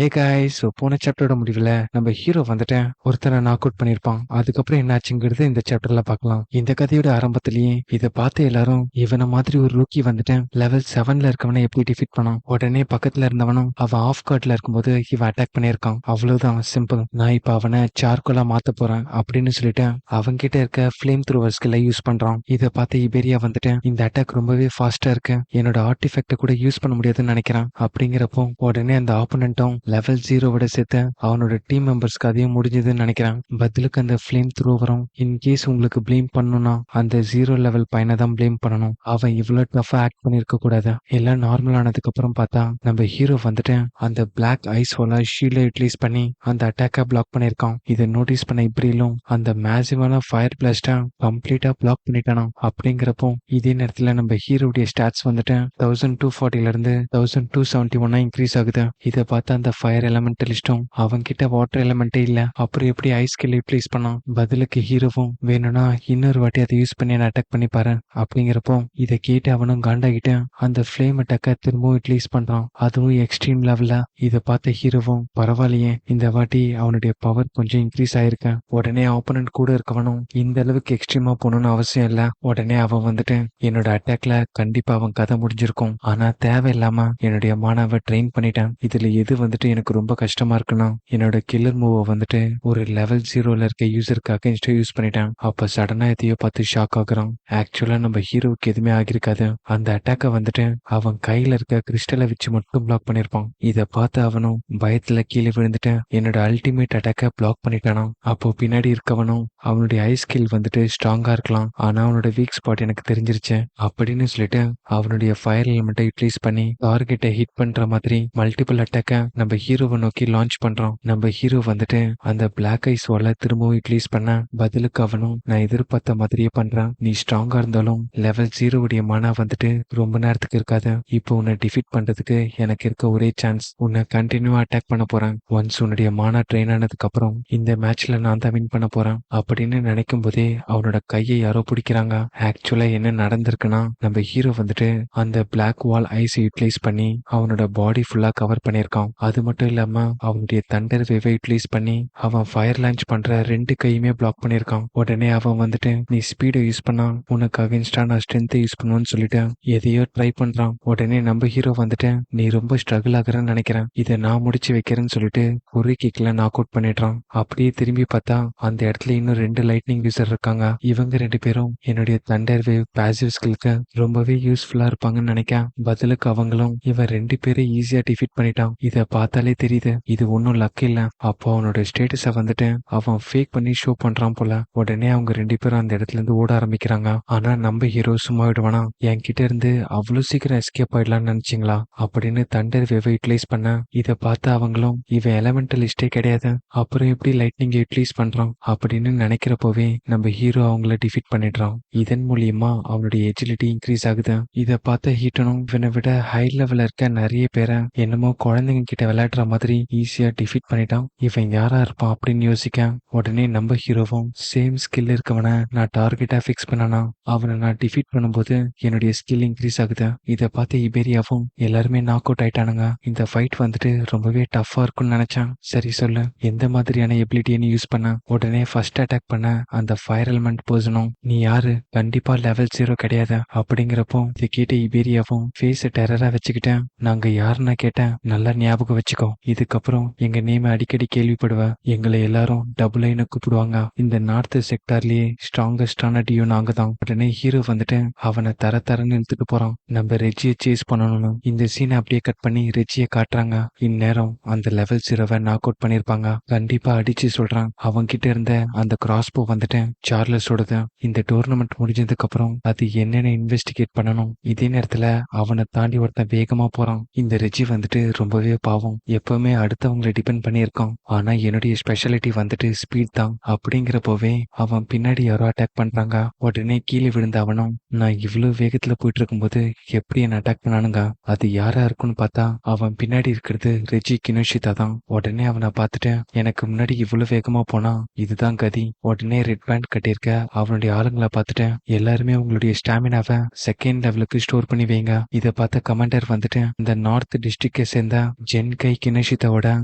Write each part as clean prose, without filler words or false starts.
Hey guys, போன சாப்டரோட முடிவில் நம்ம ஹீரோ வந்துட்டு ஒருத்தனை நாக் அவுட் பண்ணியிருப்பான். அதுக்கப்புறம் என்னாச்சுங்கிறது இந்த சாப்டர்ல பார்க்கலாம். இந்த கதையோட ஆரம்பத்திலேயே இதை பார்த்து எல்லாரும் இவனை மாதிரி ஒரு ரூக்கி வந்துட்டு லெவல் 7ல இருக்கவனை எப்படி டிஃபீட் பண்ணான். உடனே பக்கத்துல இருந்தவனும் அவன் ஆஃப் கார்ட்ல இருக்கும்போது இவன் அட்டாக் பண்ணியிருக்கான். அவ்வளவுதான், சிம்பிள். நான் இப்ப அவனை சார்கோலா மாத்த போறேன் அப்படின்னு சொல்லிட்டு அவங்க கிட்ட இருக்க ஃபிளேம் த்ரூவர் ஸ்கில்லை யூஸ் பண்றான். இதை பார்த்து இபேரியா வந்துட்டு இந்த அட்டாக் ரொம்பவே ஃபாஸ்டா இருக்கு, என்னோட ஆர்டிஃபெக்ட கூட யூஸ் பண்ண முடியாதுன்னு நினைக்கிறான். அப்படிங்கிறப்போ உடனே அந்த ஆப்போனண்ட்டும் லெவல் 0 சேர்த்து அவனோட டீம் மெம்பர்ஸ்க்கு அதையும் முடிஞ்சதுன்னு நினைக்கிறான். பதிலுக்கு அந்த ஃபிளேம் த்ரோவரும் இன்கேஸ் உங்களுக்கு ப்ளேம் பண்ணணும்னா அந்த 0 லெவல் பையனை தான் ப்ளேம் பண்ணணும். அவன் இவ்வளவு டஃபா ஆக்ட் பண்ணிருக்க கூடாது. எல்லாம் நார்மல் ஆனதுக்கு அப்புறம் பார்த்தா நம்ம ஹீரோ வந்துட்டு அந்த பிளாக் ஐஸ் வால ஷீல்டை யூட்டிலைஸ் பண்ணி அந்த அட்டாக்கை பிளாக் பண்ணிருக்கான். இதை நோட்டீஸ் பண்ண இப்ரிலும் அந்த மேசிவான ஃபயர் பிளாஸ்டை கம்ப்ளீட்டா பிளாக் பண்ணிட்டானா. அப்படிங்கிறப்போ இதே நேரத்துல நம்ம ஹீரோடைய ஸ்டாட்ஸ் வந்துட்டு 1240 இருந்து 1271 இன்க்ரீஸ் ஆகுது. இதை பார்த்து அந்த ஃபயர் எலமெண்டலிஸ்டும் அவன்கிட்ட வாட்டர் எலமெண்டே இல்ல, அப்புறம் எப்படி ஐஸ் ஸ்கில் யூட்டிலைஸ் பண்ணான். பதிலுக்கு ஹீரோவும் வேணும்னா இன்னொரு வாட்டி அதை யூஸ் பண்ணி அட்டாக் பண்ணி பாரு அப்படிங்கிறப்போ இதை கேட்டு அவனும் காண்டாகிட்டு அந்த ஃபிளேம் அட்டாக்கை திரும்பவும் யூட்டிலைஸ் பண்றான், அதுவும் எக்ஸ்ட்ரீம் லெவல்ல. இதை பார்த்த ஹீரோவும் பரவாயில்லையே, இந்த வாட்டி அவனுடைய பவர் கொஞ்சம் இன்க்ரீஸ் ஆயிருக்கு. உடனே ஆப்போனன்ட் கூட இருக்கவனும் இந்த அளவுக்கு எக்ஸ்ட்ரீமா போகணும்னு அவசியம் இல்ல. உடனே அவன் வந்துட்டு என்னோட அட்டாக்ல கண்டிப்பா அவன் கதை முடிஞ்சிருக்கும், ஆனா தேவையில்லாம என்னுடைய மாணவ ட்ரெயின் பண்ணிட்டேன். இதுல எது வந்துட்டு எனக்கு ரொம்ப கஷ்டமா இருக்குன்னா என்னோட கில்லர் மூவை வந்துட்டு ஒரு லெவல் 0ல இருக்க யூசருக்கு அகைன்ஸ்டா யூஸ் பண்ணிட்டேன். அப்ப சடனா எதையோ பார்த்து ஷாக் ஆகுறான். ஆக்சுவலா நம்ம ஹீரோவுக்கு எதுவுமே ஆகிருக்காது. அந்த அட்டாக்கை வந்துட்டு அவன் கையில இருக்க கிறிஸ்டலை வச்சு மட்டும் பிளாக் பண்ணிருப்பான். இதை பார்த்து அவனும் பயத்துல கீழே விழுந்துட்டு என்னோட அல்டிமேட் அட்டாக்கை பிளாக் பண்ணிட்டானான். அப்போ பின்னாடி இருக்கவனும் அவனுடைய ஐ ஸ்கில் வந்துட்டு ஸ்ட்ராங்கா இருக்கலாம், ஆனா அவனோட வீக் ஸ்பாட் எனக்கு தெரிஞ்சிருச்சு அப்படின்னு சொல்லிட்டு அவனுடைய ஃபயர் எலிமெண்ட்டை யூட்டிலைஸ் பண்ணி டார்கெட்டை ஹிட் பண்ற மாதிரி மல்டிபிள் அட்டாக்கை நம்ம ஹீரோவை நோக்கி லான்ச் பண்றோம். நம்ம ஹீரோ வந்துட்டு அந்த பிளாக் ஐஸ் வால திரும்பவும் யூட்டிலைஸ் பண்ண பதிலுக்கு அவனும் நான் எதிர்பார்த்த மாதிரியே பண்றான். நீ ஸ்ட்ராங்கா இருந்தாலும் லெவல் 0 மானா வந்துட்டு ரொம்ப நேரத்துக்கு இருக்காது. இப்போ உன்னை டிஃபீட் பண்றதுக்கு எனக்கு இருக்க ஒரே சான்ஸ், உன்னை கண்டினியூவா அட்டாக் பண்ண போறேன். ஒன்ஸ் உன்னுடைய மானா ட்ரெயின் ஆனதுக்கு அப்புறம் இந்த மேட்ச்ல நான் தான் வின் பண்ண போறேன் அப்படின்னு நினைக்கும் போதே அவனோட கையை யாரோ பிடிக்கிறாங்க. ஆக்சுவலா என்ன நடந்திருக்குன்னா நம்ம ஹீரோ வந்துட்டு அந்த பிளாக் வால் ஐஸ் யூட்டிலைஸ் பண்ணி அவனோட பாடி ஃபுல்லா கவர் பண்ணியிருக்கான். அது மட்டும் இல்லாம அவனுடைய தண்டர் வேவை யூட்டிலைஸ் பண்ணி அவன் ஃபயர் லான்ச் பண்ற 2 கையுமே பிளாக் பண்ணியிருக்கான். உடனே அவன் வந்துட்டு நீ ஸ்பீடை யூஸ் பண்ணா உனக்கு அகைன்ஸ்டா நான் ஸ்ட்ரென்த்தை யூஸ் பண்ணுவேன்னு சொல்லிட்டு எதையோ ட்ரை பண்றான். உடனே நம்ம ஹீரோ வந்துட்டு நீ ரொம்ப ஸ்ட்ரகிள் ஆகுறன்னு நினைக்கிறேன், இதை நான் முடிச்சு வைக்கிறேன்னு சொல்லிட்டு ஒரு கிக்ல நாக் அவுட் பண்ணிடுறான். அப்படியே திரும்பி பார்த்தா அந்த இடத்துல இன்னும் 2 லைட்னிங் யூசர் இருக்காங்க. இவங்க 2 பேரும் என்னுடைய தண்டர் வேவ் பாசிவ் ஸ்கில்க்கு ரொம்பவே யூஸ்ஃபுல்லா இருப்பாங்கன்னு நினைக்க பதிலுக்கு அவங்களும் இவன் 2 பேரை ஈஸியா டிஃபீட் பண்ணிட்டான். இதை பார்த்தாலே தெரியுது இது ஒன்னும் லக் இல்ல. அப்போ அவனோட ஸ்டேட்டஸை வந்துட்டு அவன் ஃபேக் பண்ணி ஷோ பண்றான் போல. உடனே அவங்க 2 பேரும் அந்த இடத்துல இருந்து ஓட ஆரம்பிக்கிறாங்க. ஆனா நம்ம ஹீரோ சும்மா விடுவானா, என்கிட்ட இருந்து அவ்வளவு சீக்கிரம் எஸ்கேப் ஆயிடலாம்னு நினைச்சீங்களா அப்படின்னு தண்டர் வேவை யூட்டிலைஸ் பண்ண இதை பார்த்து அவங்களும் இவன் எலமெண்டலிஸ்டே கிடையாது, அப்புறம் எப்படி லைட்னிங் யூட்டிலைஸ் பண்றான் அப்படின்னு நினைக்கிறப்போவே நம்ம ஹீரோ அவங்கள டிஃபீட் பண்ணிடுறான். இதன் மூலியமா அவனுடைய எஜிலிட்டி இன்க்ரீஸ் ஆகுது. இதை பார்த்த ஹீட்டனும் இவனை விட ஹை லெவல்ல இருக்க நிறைய பேரை என்னமோ குழந்தைங்க கிட்ட விளையாடுற மாதிரி ஈஸியா டிஃபீட் பண்ணிட்டான். இவன் யாரா இருப்பான் அப்படின்னு யோசிக்க உடனே நம்ம ஹீரோவும் சேம் ஸ்கில் இருக்கவனை நான் டார்கெட்டா ஃபிக்ஸ் பண்ணனா அவனை நான் டிஃபீட் பண்ணும்போது என்னுடைய ஸ்கில் இன்க்ரீஸ் ஆகுது. இதை பார்த்து இபேரியாவும் எல்லாருமே நாக் அவுட் ஆயிட்டானுங்க. இந்த ஃபைட் வந்துட்டு ரொம்பவே டஃபா இருக்கும்னு நினைச்சான். சரி சொல்லு, எந்த மாதிரியான எபிலிட்டியை நீ யூஸ் பண்ண? உடனே ஃபர்ஸ்ட் அட்டாக் பண்ண அந்த ஃபயர் எலிமெண்ட் பர்சனும் நீ யாரு, கண்டிப்பா லெவல் 0 கிடையாது அப்படிங்கிறப்போ இதை கேட்ட இபேரியாவும் ஃபேஸ் டெரரா வச்சுக்கிட்டேன். நாங்க யாருன்னு கேட்டேன், நல்லா ஞாபகம் வச்சுக்கோ, இதுக்கப்புறம் எங்க நேம அடிக்கடி கேள்விப்படுவ, எங்களை எல்லாரும் டபுள் ஐன்னு கூப்பிடுவாங்க. இந்த நார்த் செக்டார்லயே ஸ்ட்ராங்கஸ்டான டியோ நாங்க தான். உடனே ஹீரோ வந்துட்டு அவனை தரன்னு இழுத்துட்டு போறான். நம்ம ரெஜியை சேஸ் பண்ணணும். இந்த சீனை அப்படியே கட் பண்ணி ரெஜியை காட்டுறாங்க. இந்நேரம் அந்த லெவல் 0 நாக் அவுட் பண்ணிருப்பாங்க. கண்டிப்பா அடிச்சு சொல்றான். அவங்க கிட்ட இருந்த அந்த கிராஸ்போ வந்துட்டு சார்லஸோடது. இந்த டோர்னமெண்ட் முடிஞ்சதுக்கு அப்புறம் அது என்னென்ன இன்வெஸ்டிகேட் பண்ணணும். இதே நேரத்துல அவனை தாண்டி ஒருத்தன் வேகமா போறான். இந்த ரெஜி வந்துட்டு ரொம்பவே பாவம், எப்பவுமே அடுத்தவங்களை டிபெண்ட் பண்ணி இருக்கான். ஆனா என்னுடைய ஸ்பெஷாலிட்டி வந்துட்டு ஸ்பீட் தான் அப்படிங்கிறப்போவே அவன் பின்னாடி யாரோ அட்டாக் பண்றாங்க. உடனே கீழே விழுந்த அவனும் நான் இவ்வளவு வேகத்துல போயிட்டு இருக்கும்போது எப்படி என்ன அட்டாக் பண்ணானுங்க, அது யாரா இருக்குன்னு பார்த்தா அவன் பின்னாடி இருக்கிறது ரெஜி கினோஷிதா தான். உடனே அவனை பார்த்துட்டு எனக்கு முன்னாடி இவ்வளவு வேகமா போனா இதுதான் கதி. உடனே ரெட் பேண்ட் கட்டியிருக்க அவனுடைய ஆளுங்களை பார்த்துட்டு எல்லாருமே உங்களுடைய ஸ்டாமினாவை செகண்ட் லெவலுக்கு ஸ்டோர் பண்ணி வைங்க. இதை பார்த்த கமாண்டர் வந்துட்டு இந்த நார்த் டிஸ்ட்ரிக்டை சேர்ந்த ஜென்கை டேய் கினஷிதாவோட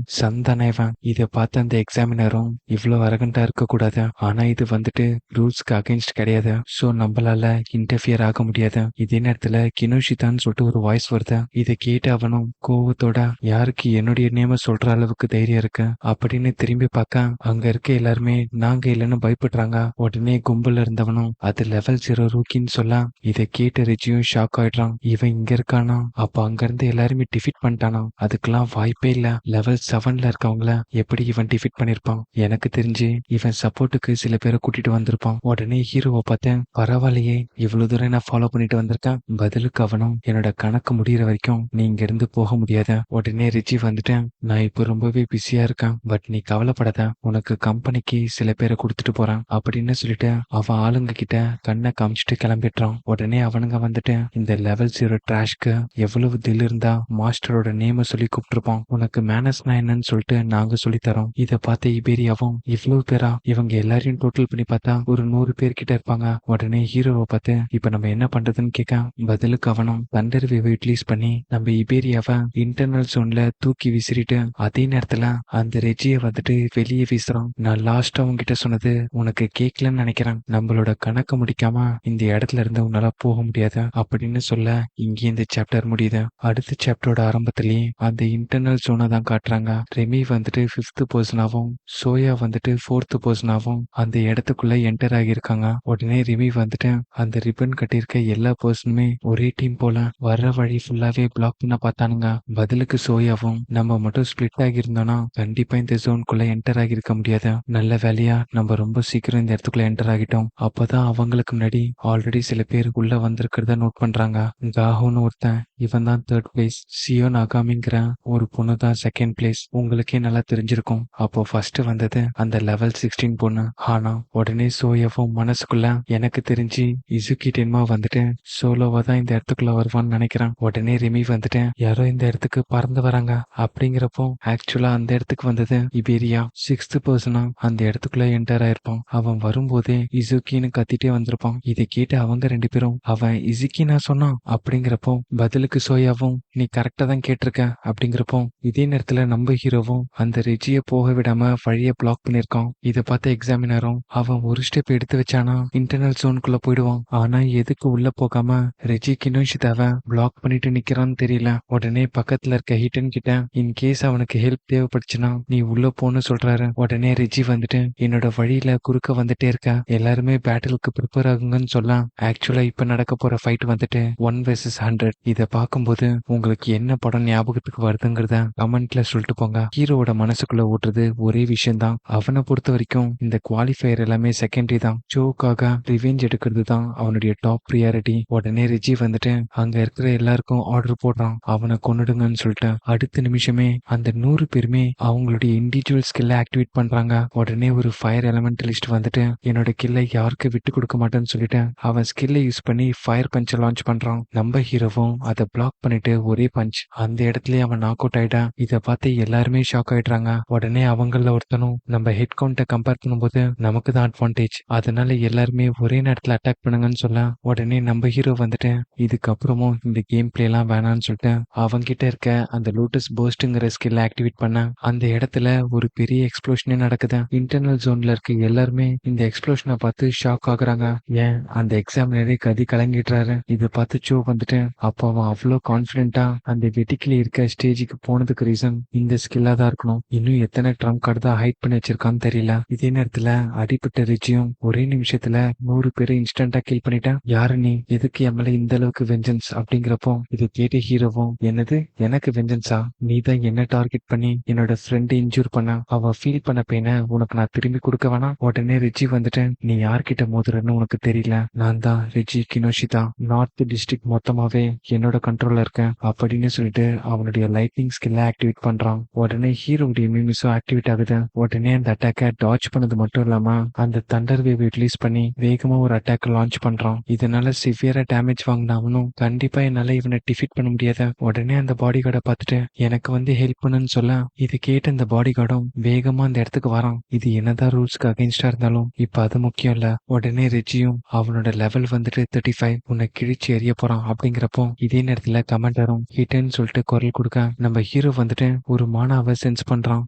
சந்தானே இவன். இதை பார்த்த அந்த எக்ஸாமினரும் இவ்வளவு அரகண்டா இருக்க கூடாது, ஆனா இது வந்துட்டு ரூல்ஸ்க்கு அகைன்ஸ்ட் கிடையாது, சோ நம்மளால இன்டர்ஃபியர் ஆக முடியாது. இதே நேரத்துல கினோஷிதான்னு சொல்லிட்டு ஒரு வாய்ஸ் வருது. இதை கேட்டு அவனும் கோவத்தோட யாருக்கு என்னுடைய நேம சொல்ற அளவுக்கு தைரியம் இருக்கு அப்படின்னு திரும்பி பார்க்க அங்க இருக்க எல்லாருமே நாங்க இல்லைன்னு பயப்படுறாங்க. உடனே கும்பல இருந்தவனும் அது லெவல் 0 ரூக்கின்னு சொல்ல இதை கேட்டு ரிஜியும் ஷாக் ஆயிடுறான். இவன் இங்க இருக்கானா, அப்ப அங்க இருந்து எல்லாருமே டிஃபீட் பண்ணிட்டானா? அதுக்கெல்லாம் வாய்ப்பே இல்ல. லெவல் 7ல இருக்கவங்கள எப்படி இவன் டிஃபீட் பண்ணிருப்பான்? எனக்கு தெரிஞ்சு இவன் சப்போர்ட்டுக்கு சில பேரை கூட்டிட்டு வந்திருப்பான். உடனே ஹீரோவை பார்த்தேன், பரவாயில்லையே இவ்வளவு தூரம் நான் ஃபாலோ பண்ணிட்டு வந்திருக்கேன். பதிலுக்கு அவனும் என்னோட கணக்கு முடியிற வரைக்கும் நீ இங்க இருந்து போக முடியாத. உடனே ரிஜி வந்துட்டேன், நான் இப்போ ரொம்பவே பிஸியா இருக்கேன், பட் நீ கவலைப்படாத, உனக்கு கம்பெனிக்கு சில பேரை கொடுத்துட்டு போறேன் அப்படின்னு சொல்லிட்டு அவன் ஆளுங்க கிட்ட கண்ணை காமிச்சிட்டு கிளம்பிடுறான். உடனே அவனுங்க வந்துட்டு இந்த லெவல் 0 ட்ராஷ்க்கு எவ்வளவு தில் இருந்தா மாஸ்டரோட நேம சொல்லி கூப்பிட்டுருப்பான், உனக்கு மேனஸ்னா என்னன்னு சொல்லிட்டு நாங்க சொல்லி தரோம். இதை பார்த்த இபேரியாவும் இவ்வளவு பேரா, இவங்க எல்லாரையும் டோட்டல் பண்ணி பார்த்தா ஒரு 100 பேர் கிட்ட இருப்பாங்க. உடனே ஹீரோவை பார்த்து இப்ப நம்ம என்ன பண்றதுன்னு கேட்க பதிலுக்கு அவனும் தண்டர் வேவ் யூட்டிலைஸ் பண்ணி நம்ம இபேரியாவை இன்டர்னல் ஜோன்ல தூக்கி விசிறிட்டு அதே நேரத்துல அந்த ரெஜியை வந்துட்டு வெளியே வீசுறான். நான் லாஸ்டா உங்ககிட்ட சொன்னது உனக்கு கேட்கலன்னு நினைக்கிறேன், நம்மளோட கணக்கு முடிக்காம இந்த இடத்துல இருந்து உன்னால போக முடியாது அப்படின்னு சொல்ல இங்கே இந்த சாப்டர் முடியுது. அடுத்த சாப்டரோட ஆரம்பத்திலேயே அந்த இன்டர்னல் ஜோனை தான் காட்டுறாங்க. ரெமி வந்துட்டு 5th பர்சனாவும் சோயா வந்துட்டு 4th பர்சனாவும் அந்த இடத்துக்குள்ள என்டர் ஆகியிருக்காங்க. உடனே ரெமி வந்துட்டு அந்த ரிப்பன் கட்டியிருக்க எல்லா பர்சனுமே ஒரே டீம் போல வர்ற வழி ஃபுல்லாவே பிளாக் பண்ண பார்த்தானுங்க. பதிலுக்கு சோயாவும் நம்ம மட்டும் ஸ்பிளிட் ஆகியிருந்தோம்னா கண்டிப்பா இந்த ஜோனுக்குள்ள என்டர் ஆகியிருக்க முடியாது, நல்ல வேலையா நம்ம ரொம்ப சீக்கிரம் இந்த இடத்துக்குள்ள என்டர் ஆகிட்டோம். அப்பதான் அவங்களுக்கு முன்னாடி ஆல்ரெடி சில பேர் உள்ள வந்திருக்கிறத நோட் பண்றாங்க. காஹோன்னு ஒருத்தன், இவன் தான் 3rd பிளேஸ். சியோ நாகாமிங்கிற ஒரு பொண்ணு தான் 2nd பிளேஸ். உங்களுக்கே நல்லா தெரிஞ்சிருக்கும், அப்போ ஃபர்ஸ்ட் வந்தது அந்த லெவல் 16 பொண்ணு ஹானா. உடனே சோயாவும் மனசுக்குள்ள எனக்கு தெரிஞ்சு இசுகி டென்மா வந்துட்டு சோலோவா தான் இந்த இடத்துக்குள்ள வருவான்னு நினைக்கிறான். உடனே ரிமி வந்துட்டு யாரோ இந்த இடத்துக்கு பறந்து வராங்க அப்படிங்கிறப்போ ஆக்சுவலா அந்த இடத்துக்கு வந்தது இபேரியா. 6th பர்சனா அந்த இடத்துக்குள்ள என்டர் ஆயிருப்பான். அவன் வரும்போதே இசுகின்னு கத்திட்டே வந்திருப்பான். இதை கேட்டு அவங்க 2 பேரும் அவன் இசுகி நான் சொன்னான் அப்படிங்கிறப்போ பதிலுக்கு சோயாவும் நீ கரெக்டா தான் கேட்டிருக்க அப்படிங்கிறப்போ இதே நேரத்துல நம்ம ஹீரோவும் அந்த ரெஜியை போக விடாம வழியை பிளாக் பண்ணிருக்கான். இதை பார்த்த எக்ஸாமினரும் அவன் ஒரு ஸ்டெப் எடுத்து வச்சானா இன்டர்னல் ஜோனுக்குள்ள போயிடுவான், ஆனா எதுக்கு உள்ள போகாம ரெஜி கினோஷிதாவை பிளாக் பண்ணிட்டு நிக்கிறான்னு தெரியல. உடனே பக்கத்துல இருக்க ஹிட்டன் கிட்ட இன் கேஸ் அவனுக்கு ஹெல்ப் தேவைப்படுச்சுன்னா நீ உள்ள போன்னு சொல்றாரு. உடனே ரெஜி வந்துட்டு என்னோட வழியில குறுக்க வந்துட்டே இருக்க, எல்லாருமே பேட்டிலுக்கு ப்ரிப்பேர் ஆகுங்கன்னு சொல்ல ஆக்சுவலா இப்ப நடக்க போற ஃபைட் வந்துட்டு 1 vs 100. இதை பார்க்கும்போது உங்களுக்கு என்ன படம் ஞாபகத்துக்கு வருதுங்கிறத கமெண்ட்ல சொல்லிட்டு போங்க. ஹீரோவோட மனசுக்குள்ள ஓட்டுறது ஒரே விஷயம் தான், அவனை பொறுத்த வரைக்கும் இந்த குவாலிஃபயர் எல்லாமே செகண்டரி தான், ஷோக்காக ரிவெஞ்ச் எடுக்கிறது தான் அவனுடைய டாப் ப்ரியாரிட்டி. உடனே ரிஜி வந்துட்டு அங்க இருக்கிற எல்லாருக்கும் ஆர்டர் போடுறான் அவனை கொன்னுடுங்கன்னு சொல்லிட்டு. அடுத்த நிமிஷமே அந்த 100 பேருமே அவங்களுடைய இண்டிவிஜுவல் ஸ்கில்ல ஆக்டிவேட் பண்றாங்க. உடனே ஒரு ஃபயர் எலமெண்டலிஸ்ட் வந்துட்டு என்னோட கில்லை யாருக்கு விட்டு கொடுக்க மாட்டேன்னு சொல்லிட்டு அவன் ஸ்கில்லை யூஸ் பண்ணி ஃபயர் பஞ்ச் லான்ச் பண்றான். நம்ம ஹீரோவும் அதை பிளாக் பண்ணிட்டு ஒரே பஞ்ச் அந்த இடத்துலயே அவன் நாக் அவுட் ஆயிட்டான். இதை பார்த்து எல்லாருமே ஷாக் ஆயிடுறாங்க. உடனே அவங்கள ஒருத்தனும் நம்ம ஹெட் கவுண்ட்டை கம்பேர் பண்ணும்போது நமக்கு தான் அட்வான்டேஜ், அதனால எல்லாருமே ஒரே நேரத்துல அட்டாக் பண்ணுங்கன்னு சொல்ல உடனே நம்ம ஹீரோ வந்துட்டு இதுக்கப்புறமும் இந்த கேம் பிளே எல்லாம் வேணான்னு சொல்லிட்டு அவங்கிட்ட இருக்க அந்த லோட்டஸ் பர்ஸ்ட்ங்கிற ஸ்கில்ல ஆக்டிவேட் பண்ண அந்த இடத்துல ஒரு பெரிய எக்ஸ்ப்ளோஷனே நடக்குது. இன்டர்னல் ஜோன்ல இருக்க எல்லாருமே இந்த எக்ஸ்ப்ளோஷனை பார்த்து ஷாக் ஆகுறாங்க. ஏன் அந்த எக்ஸாமினரே கதி கலங்கிடுறாரு. இதை பார்த்து சோ வந்துட்டு அப்போ அவன் அவ்வளோ கான்பிடென்ட்டா அந்த வெட்டிக்கிளி இருக்க ஸ்டேஜுக்கு போனதுக்கு ரீசன் இந்த ஸ்கில்லா தான் இருக்கணும். இன்னும் எத்தனை ட்ரம்ப் கார்டு தான் ஹைட் பண்ணி வச்சிருக்கான்னு தெரியல. இதே நேரத்துல அடிப்பட்ட ரிச்சியும் ஒரே நிமிஷத்துல 100 பேரை இன்ஸ்டன்டா கில் பண்ணிட்டான். யாரு நீ, எதுக்கு எம்எல்ஏ இந்த அளவுக்கு வெஞ்சன்ஸ் அப்படிங்கிறப்போ இது கேட்ட ஹீரோவும் என்னது எனக்கு வெஞ்சன்ஸா, நீ தான் என்ன டார்கெட் பண்ணி என்னோட ஃப்ரெண்ட் இன்ஜூர் பண்ண, அவ ஃபீல் பண்ண பெயினை உனக்கு நான் திரும்பி கொடுக்க வேணாம். உடனே ரிச்சி வந்துட்டு நீ யார்கிட்ட மோதுறன்னு உனக்கு தெரியல, நான் தான் ரிச்சி கினோஷிதா, நார்த் டிஸ்ட்ரிக்ட் மொத்தமாவே என்னோட கண்ட்ரோல்ல இருக்கேன் அப்படின்னு சொல்லிட்டு அவனுடைய லைட்னிங் ஸ்கில்ல ஆக்டிவேட் பண்றான். உடனே ஹீரோடைய மிமிஸும் ஆக்டிவேட் ஆகுது. உடனே அந்த அட்டாக்கை டாச் பண்ணது மட்டும் இல்லாம அந்த தண்டர் வேவ் ரிலீஸ் பண்ணி வேகமா ஒரு அட்டாக் லான்ச் பண்றான். இதனால சிவியரா டேமேஜ் வாங்கினாவனும் கண்டிப்பா என்னால இவனை டிஃபீட் பண்ண முடியாத. உடனே அந்த பாடி கார்டை பார்த்துட்டு எனக்கு வந்து ஹெல்ப் பண்ணுன்னு சொல்ல இது கேட்டு அந்த பாடி கார்டும் வேகமா அந்த இடத்துக்கு வரான். இது என்னதான் ரூல்ஸ்க்கு அகைன்ஸ்டா இருந்தாலும் இப்ப அது முக்கியம் இல்ல. உடனே ரெஜியும் அவனோட லெவல் வந்துட்டு 35 உன்னை கிழிச்சு எறிய போறான் அப்படிங்கிறப்போ இதே நேரத்துல கமாண்டரும் ஹிட்னு சொல்லிட்டு குரல் கொடுக்க நம்ம ஹீரோ வந்துட்டு ஒரு மானாவை சென்ஸ் பண்றான்.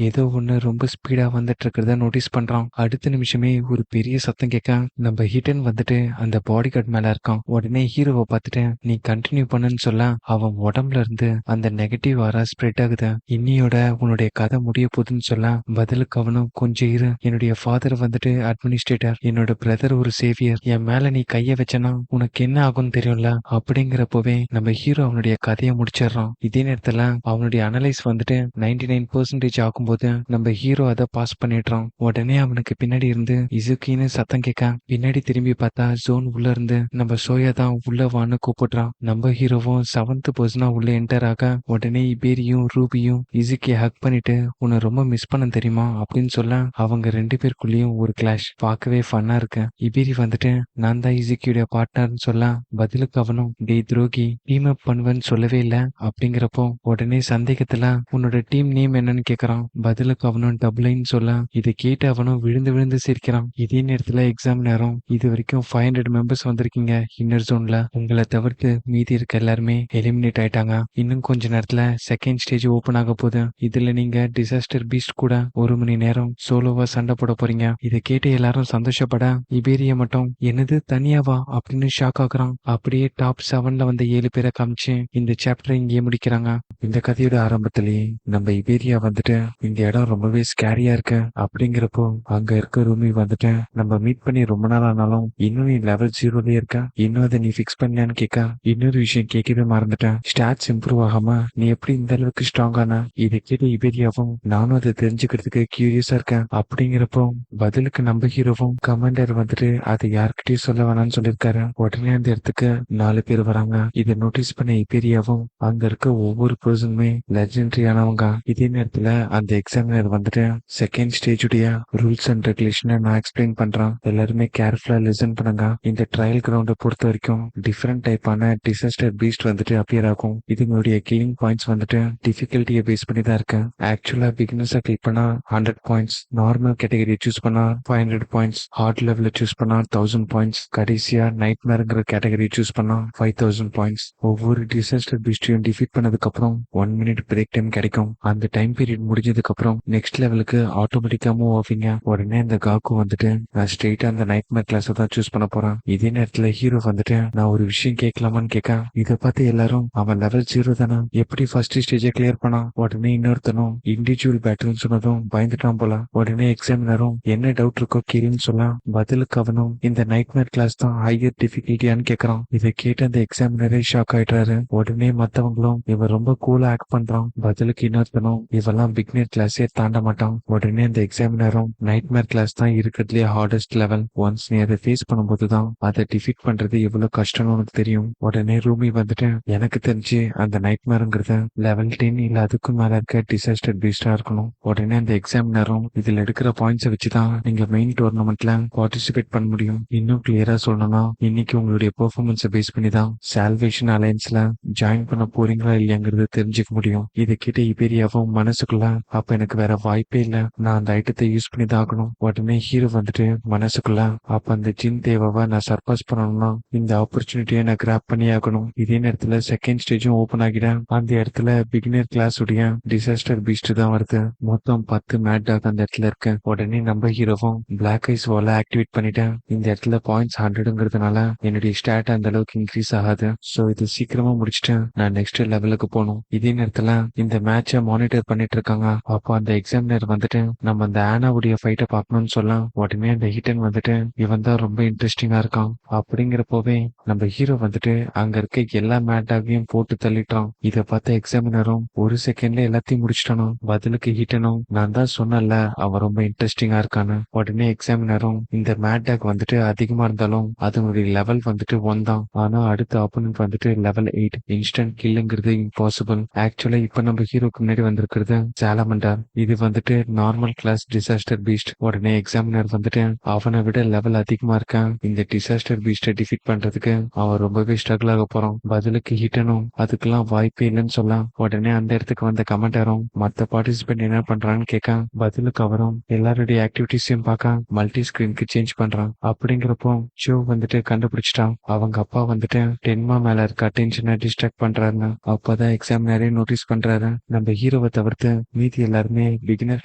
ஏதோ ஒண்ணு ரொம்ப ஸ்பீடா வந்துட்டு இருக்கிறத நோட்டீஸ் பண்றான். அடுத்த நிமிஷமே ஒரு பெரிய சத்தம் கேட்க நம்ம ஹிடன் வந்துட்டு அந்த பாடி கார்டு மேல இருக்கான். உடனே ஹீரோவை பார்த்துட்டு நீ கண்டினியூ பண்ணுன்னு சொல்ல அவன் உடம்புல இருந்து அந்த நெகட்டிவ் ஆரா ஸ்ப்ரெட் ஆகுது. இன்னியோட உன்னுடைய கதை முடிய போகுதுன்னு சொல்ல பதிலுக்கு அவனும் கொஞ்சம் இரு, என்னுடைய ஃபாதர் வந்துட்டு அட்மினிஸ்ட்ரேட்டர், என்னோட பிரதர் ஒரு சேவியர், என் மேல நீ கைய வச்சனா உனக்கு என்ன ஆகும்னு தெரியும்ல அப்படிங்கிறப்பவே நம்ம ஹீரோ அவனுடைய கதையை முடிச்சிடுறான். இதே நேரத்துல அவனுடைய அனலைஸ் வந்துட்டு 99% ஆகும்போது நம்ம ஹீரோ அதை பாஸ் பண்ணிடுறான். உடனே அவனுக்கு பின்னாடி இருந்து இசுக்கின்னு சத்தம் கேட்க பின்னாடி திரும்பி பார்த்தா ஜோன் உள்ள இருந்து நம்ம சோயா தான் உள்ள வான்னு கூப்பிடுறான். நம்ம ஹீரோவும் 7th பர்சனா உள்ள என்டர் ஆக உடனே இபேரியும் ரூபியும் இசுக்கிய ஹக் பண்ணிட்டு உன்னை ரொம்ப மிஸ் பண்ண தெரியுமா அப்படின்னு சொல்ல அவங்க 2 பேருக்குள்ளேயும் ஒரு கிளாஷ் பார்க்கவே ஃபன்னா இருக்கு. இபேரி வந்துட்டு நான் தான் இசுக்கியோட பார்ட்னர்னு சொல்ல பதிலுக்கு அவனும் டே துரோகி டீம் அப் பண்ணுவேன்னு சொல்லவே இல்ல அப்படிங்கிறப்போ உடனே சந்தேகத்துல உன்னோட டீம் நேம் என்னன்னு கேக்குறான். பதிலுக்கு அவனும் டபுள்னு சொல்ல இதை கேட்டு அவனும் விழுந்து விழுந்து சிரிக்கிறான். இதே நேரத்துல எக்ஸாம் நேரம். இது வரைக்கும் 500 மெம்பர்ஸ் வந்திருக்கீங்க இன்னர் ஜோன்ல. உங்களை தவிர்த்து மீதி இருக்க எல்லாருமே எலிமினேட் ஆயிட்டாங்க. இன்னும் கொஞ்ச நேரத்துல செகண்ட் ஸ்டேஜ் ஓபன் ஆக போகுது. இதுல நீங்க டிசாஸ்டர் பீஸ்ட் கூட 1 மணி நேரம் சோலோவா சண்டை போட போறீங்க. இதை கேட்டு எல்லாரும் சந்தோஷப்பட இபேரிய மட்டும் என்னது தனியாவா அப்படின்னு ஷாக் ஆகுறான். அப்படியே டாப் 7ல வந்த 7 பேரை காமிச்சு இந்த சாப்டர் இங்கேயே முடிக்கிறாங்க. இந்த கதையோட ஆரம்பத்திலேயே நம்ம இபேரியா வந்துட்டு இந்த இடம் ரொம்பவே ஸ்கேரியா இருக்கு அப்படிங்கிறப்போ அங்க இருக்க ரூமி வந்துட்டு நம்ம மீட் பண்ணி ரொம்ப நாள் ஆனாலும் இன்னும் நீ லெவல் 0லயே இருக்க, இன்னும் அதை நீ பிக்ஸ் பண்ணியான்னு கேட்க இன்னொரு விஷயம் கேட்கவே மறந்துட்டேன், ஸ்டாட்ஸ் இம்ப்ரூவ் ஆகாம நீ எப்படி இந்த அளவுக்கு ஸ்ட்ராங்கான. இதை கேட்டு இபேரியாவும் நானும் அதை தெரிஞ்சுக்கிறதுக்கு கியூரியஸா இருக்கேன் அப்படிங்கிறப்போ பதிலுக்கு நம்ம ஹீரோவும் கமாண்டர் வந்துட்டு அதை யார்கிட்டயும் சொல்ல வேணாம்னு சொல்லியிருக்காரு. உடனே அந்த இடத்துக்கு 4 பேர் வராங்க. இதை நோட்டீஸ் பண்ண இபேரியாவும் அங்க இருக்க ஒவ்வொரு பர்சனுமே லெஜெண்டரியானவங்க. இதே நேரத்துல அந்த எக்ஸாமினர் வந்துட்டு செகண்ட் ஸ்டேஜுடைய ரூல்ஸ் அண்ட் ரெகுலேஷனை நான் எக்ஸ்பிளைன் பண்றேன், எல்லாருமே கேர்ஃபுல்லா லிசன் பண்ணுங்க. இந்த ட்ரையல் கிரவுண்டை பொறுத்த வரைக்கும் டிஃப்ரெண்ட் டைப்பான டிசாஸ்டர் பீஸ்ட் வந்துட்டு அப்பியர் ஆகும். இதுங்களுடைய கில்லிங் பாயிண்ட்ஸ் வந்துட்டு டிஃபிகல்ட்டியை பேஸ் பண்ணி தான் இருக்கு. ஆக்சுவலா பிகினர்ஸா கிளிக் பண்ணா 100 பாயிண்ட்ஸ், நார்மல் கேட்டகரியை சூஸ் பண்ணா 500 பாயிண்ட்ஸ், ஹார்ட் லெவல சூஸ் பண்ணா 1000 பாயிண்ட்ஸ், கடைசியா நைட்மேர்ங்கிற கேட்டகரி சூஸ் பண்ணா 5000 பாயிண்ட்ஸ். ஒவ்வொரு டிசாஸ்டர் பீஸ்டையும் டிஃபீட் பண்ணதுக்கு அப்புறம் 1 மினிட் பிரேக் டைம் கிடைக்கும். அந்த டைம் பீரியட் முடிஞ்சதுக்கு அப்புறம் நெக்ஸ்ட் லெவலுக்கு ஆட்டோமேட்டிக்கா மூவ் ஆவீங்க. உடனே அந்த காக்கு வந்துட்டு நான் ஸ்ட்ரெயிட்டா அந்த நைட்மேர் கிளாஸ் தான் சூஸ் பண்ண போறேன். இதே நேரத்துல ஹீரோ வந்துட்டு நான் ஒரு விஷயம் கேட்கலாமான்னு கேட்க இதை பார்த்து எல்லாரும் அவன் லெவல் 0 தானே, எப்படி ஃபர்ஸ்ட் ஸ்டேஜை கிளியர் பண்ணா. உடனே இன்னொருத்தனும் இண்டிவிஜுவல் பேட்டில்னு சொன்னதும் பயந்துட்டான் போல. உடனே எக்ஸாமினரும் என்ன டவுட் இருக்கோ கேளுன்னு சொல்ல பதிலுக்கு அவனும் இந்த நைட்மேர் கிளாஸ் தான் ஹையர் டிஃபிகல்ட்டியான்னு கேட்கறான். இதை கேட்டு அந்த எக்ஸாமினரே ஷாக் ஆயிட்டாரு. உடனே மத்தவங்களும் இவன் ரொம்ப கூலா ஆக்ட் பண்றான். பதிலுக்கு இன்னொருத்தனும் இவெல்லாம் பிக்னர் கிளாஸே தாண்ட மாட்டான். உடனே அந்த எக்ஸாமினரும் நைட்மேர் கிளாஸ் தான் இருக்கிறதுலே ஹார்டஸ்ட் லெவல், ஒன்ஸ் நீ அதை ஃபேஸ் பண்ணும்போது தான் அதை டிஃபீட் பண்றது எவ்வளவு கஷ்டம்னு உனக்கு தெரியும். உடனே ரூமி வந்துட்டு எனக்கு தெரிஞ்சு அந்த நைட்மேருங்கிறத லெவல் 10 இல்ல அதுக்கும் மேல இருக்க டிசாஸ்டர் பீஸ்டா இருக்கணும். உடனே அந்த எக்ஸாமினரும் இதுல எடுக்கிற பாயிண்ட்ஸை வச்சுதான் நீங்க மெயின் டோர்னமெண்ட்ல பார்ட்டிசிபேட் பண்ண முடியும். இன்னும் கிளியரா சொல்லணும்னா இன்னைக்கு உங்களுடைய பெர்ஃபார்மன்ஸை பேஸ் பண்ணி தான் சால்வேஷன் அலையன்ஸ்ல ஜாயின் பண்ண போறீங்களா இல்லையாங்கிறது தெரிஞ்சுக்க முடியும். இதை கிட்ட இபேரியாவும் மனசுக்குள்ள அப்ப எனக்கு வேற வாய்ப்பே இல்ல, நான் அந்த ஐட்டத்தை யூஸ் பண்ணி தான் ஆகணும். உடனே ஹீரோ வந்துட்டு மனசுக்குள்ள அப்ப அந்த ஜின் தேவாவை நான் சர்பாஸ் பண்ணணும்னா இந்த ஆப்பர்ச்சுனிட்டியை நான் கிராப் பண்ணி ஆகணும். இதே நேரத்துல செகண்ட் ஸ்டேஜும் ஓபன் ஆகிடும். அந்த இடத்துல பிகினர் கிளாஸ் உடைய டிசாஸ்டர் பீஸ்ட் தான் வருது. மொத்தம் 10 மேட் டாக் அந்த இடத்துல இருக்கு. உடனே நம்ம ஹீரோவும் பிளாக் ஐஸ் வால ஆக்டிவேட் பண்ணிட்டேன். இந்த இடத்துல பாயிண்ட்ஸ் 100ங்கிறதுனால என்னுடைய ஸ்டாட் அந்த அளவுக்கு இன்க்ரீஸ் ஆகாது. சோ இது சீக்கிரமா முடிச்சுட்டு நான் நெக்ஸ்ட் லெவலுக்கு போகணும். இதே நேரத்துல இந்த மேட்சை மானிட்டர் பண்ணிட்டு இருக்காங்க. அப்போ அந்த எக்ஸாமினர் வந்துட்டு நம்ம அந்த ஆனாவுடைய ஃபைட்டை பார்க்கணும்னு சொல்ல உடனே அந்த ஹீட்டன் வந்துட்டு இவன் தான் ரொம்ப இன்ட்ரெஸ்டிங்கா இருக்கான் அப்படிங்கிறப்போவே நம்ம ஹீரோ வந்துட்டு அங்க இருக்க எல்லா மேட்டாகையும் போட்டு தள்ளிட்டான். இதை பார்த்த எக்ஸாமினரும் ஒரு செகண்ட்ல எல்லாத்தையும் முடிச்சிட்டானோ. பதிலுக்கு ஹீட்டனும் நான் தான் சொன்னல அவன் ரொம்ப இன்ட்ரெஸ்டிங்கா இருக்கான்னு. உடனே எக்ஸாமினரும் இந்த மேட்டாக் வந்துட்டு அதிகமா இருந்தாலும் அதனுடைய லெவல் வந்துட்டு 1 தான், ஆனா அடுத்த ஆப்போனன்ட் வந்துட்டு லெவல் 8, இன்ஸ்டன்ட் கில்லுங்கிறது இம்பாசிபிள். ஆக்சுவலா இப்ப நம்ம ஹீரோக்கு முன்னாடி வந்திருக்கிறது சாலமண்டர், இது வந்துட்டு நார்மல் கிளாஸ் டிசாஸ்டர் பீஸ்ட். உடனே எக்ஸாமினர் வந்துட்டு அவனை விட லெவல் அதிகமா இருக்கான். இந்த டிசாஸ்டர் பீஸ்டை டிஃபீட் பண்றதுக்கு அவன் ரொம்பவே ஸ்ட்ரகிள் ஆக போறான். பதிலுக்கு ஹீட்டனும் அதுக்கெல்லாம் வாய்ப்பே இல்லைன்னு சொல்ல உடனே அந்த இடத்துக்கு வந்த கமெண்டரும் மத்த பார்ட்டிசிபென்ட் என்ன பண்றான்னு கேட்க பதிலுக்கு அவரும் எல்லாருடைய ஆக்டிவிட்டிஸையும் பார்க்க மல்டி ஸ்கிரீனுக்கு சேஞ்ச் பண்றான். அப்படிங்கிறப்போ ஷோ வந்துட்டு கண்டுபிடிச்சிட்டான் அவங்க அப்பா வந்துட்டு டென்மா மேல இருக்க அட்டென்ஷனை டிஸ்ட்ராக்ட் பண்றாருன்னு. அப்பதான் எக்ஸாமினரே நோட்டீஸ் நோட்டீஸ் பண்றாரு. நம்ம ஹீரோவை தவிர்த்து மீதி எல்லாருமே பிகினர்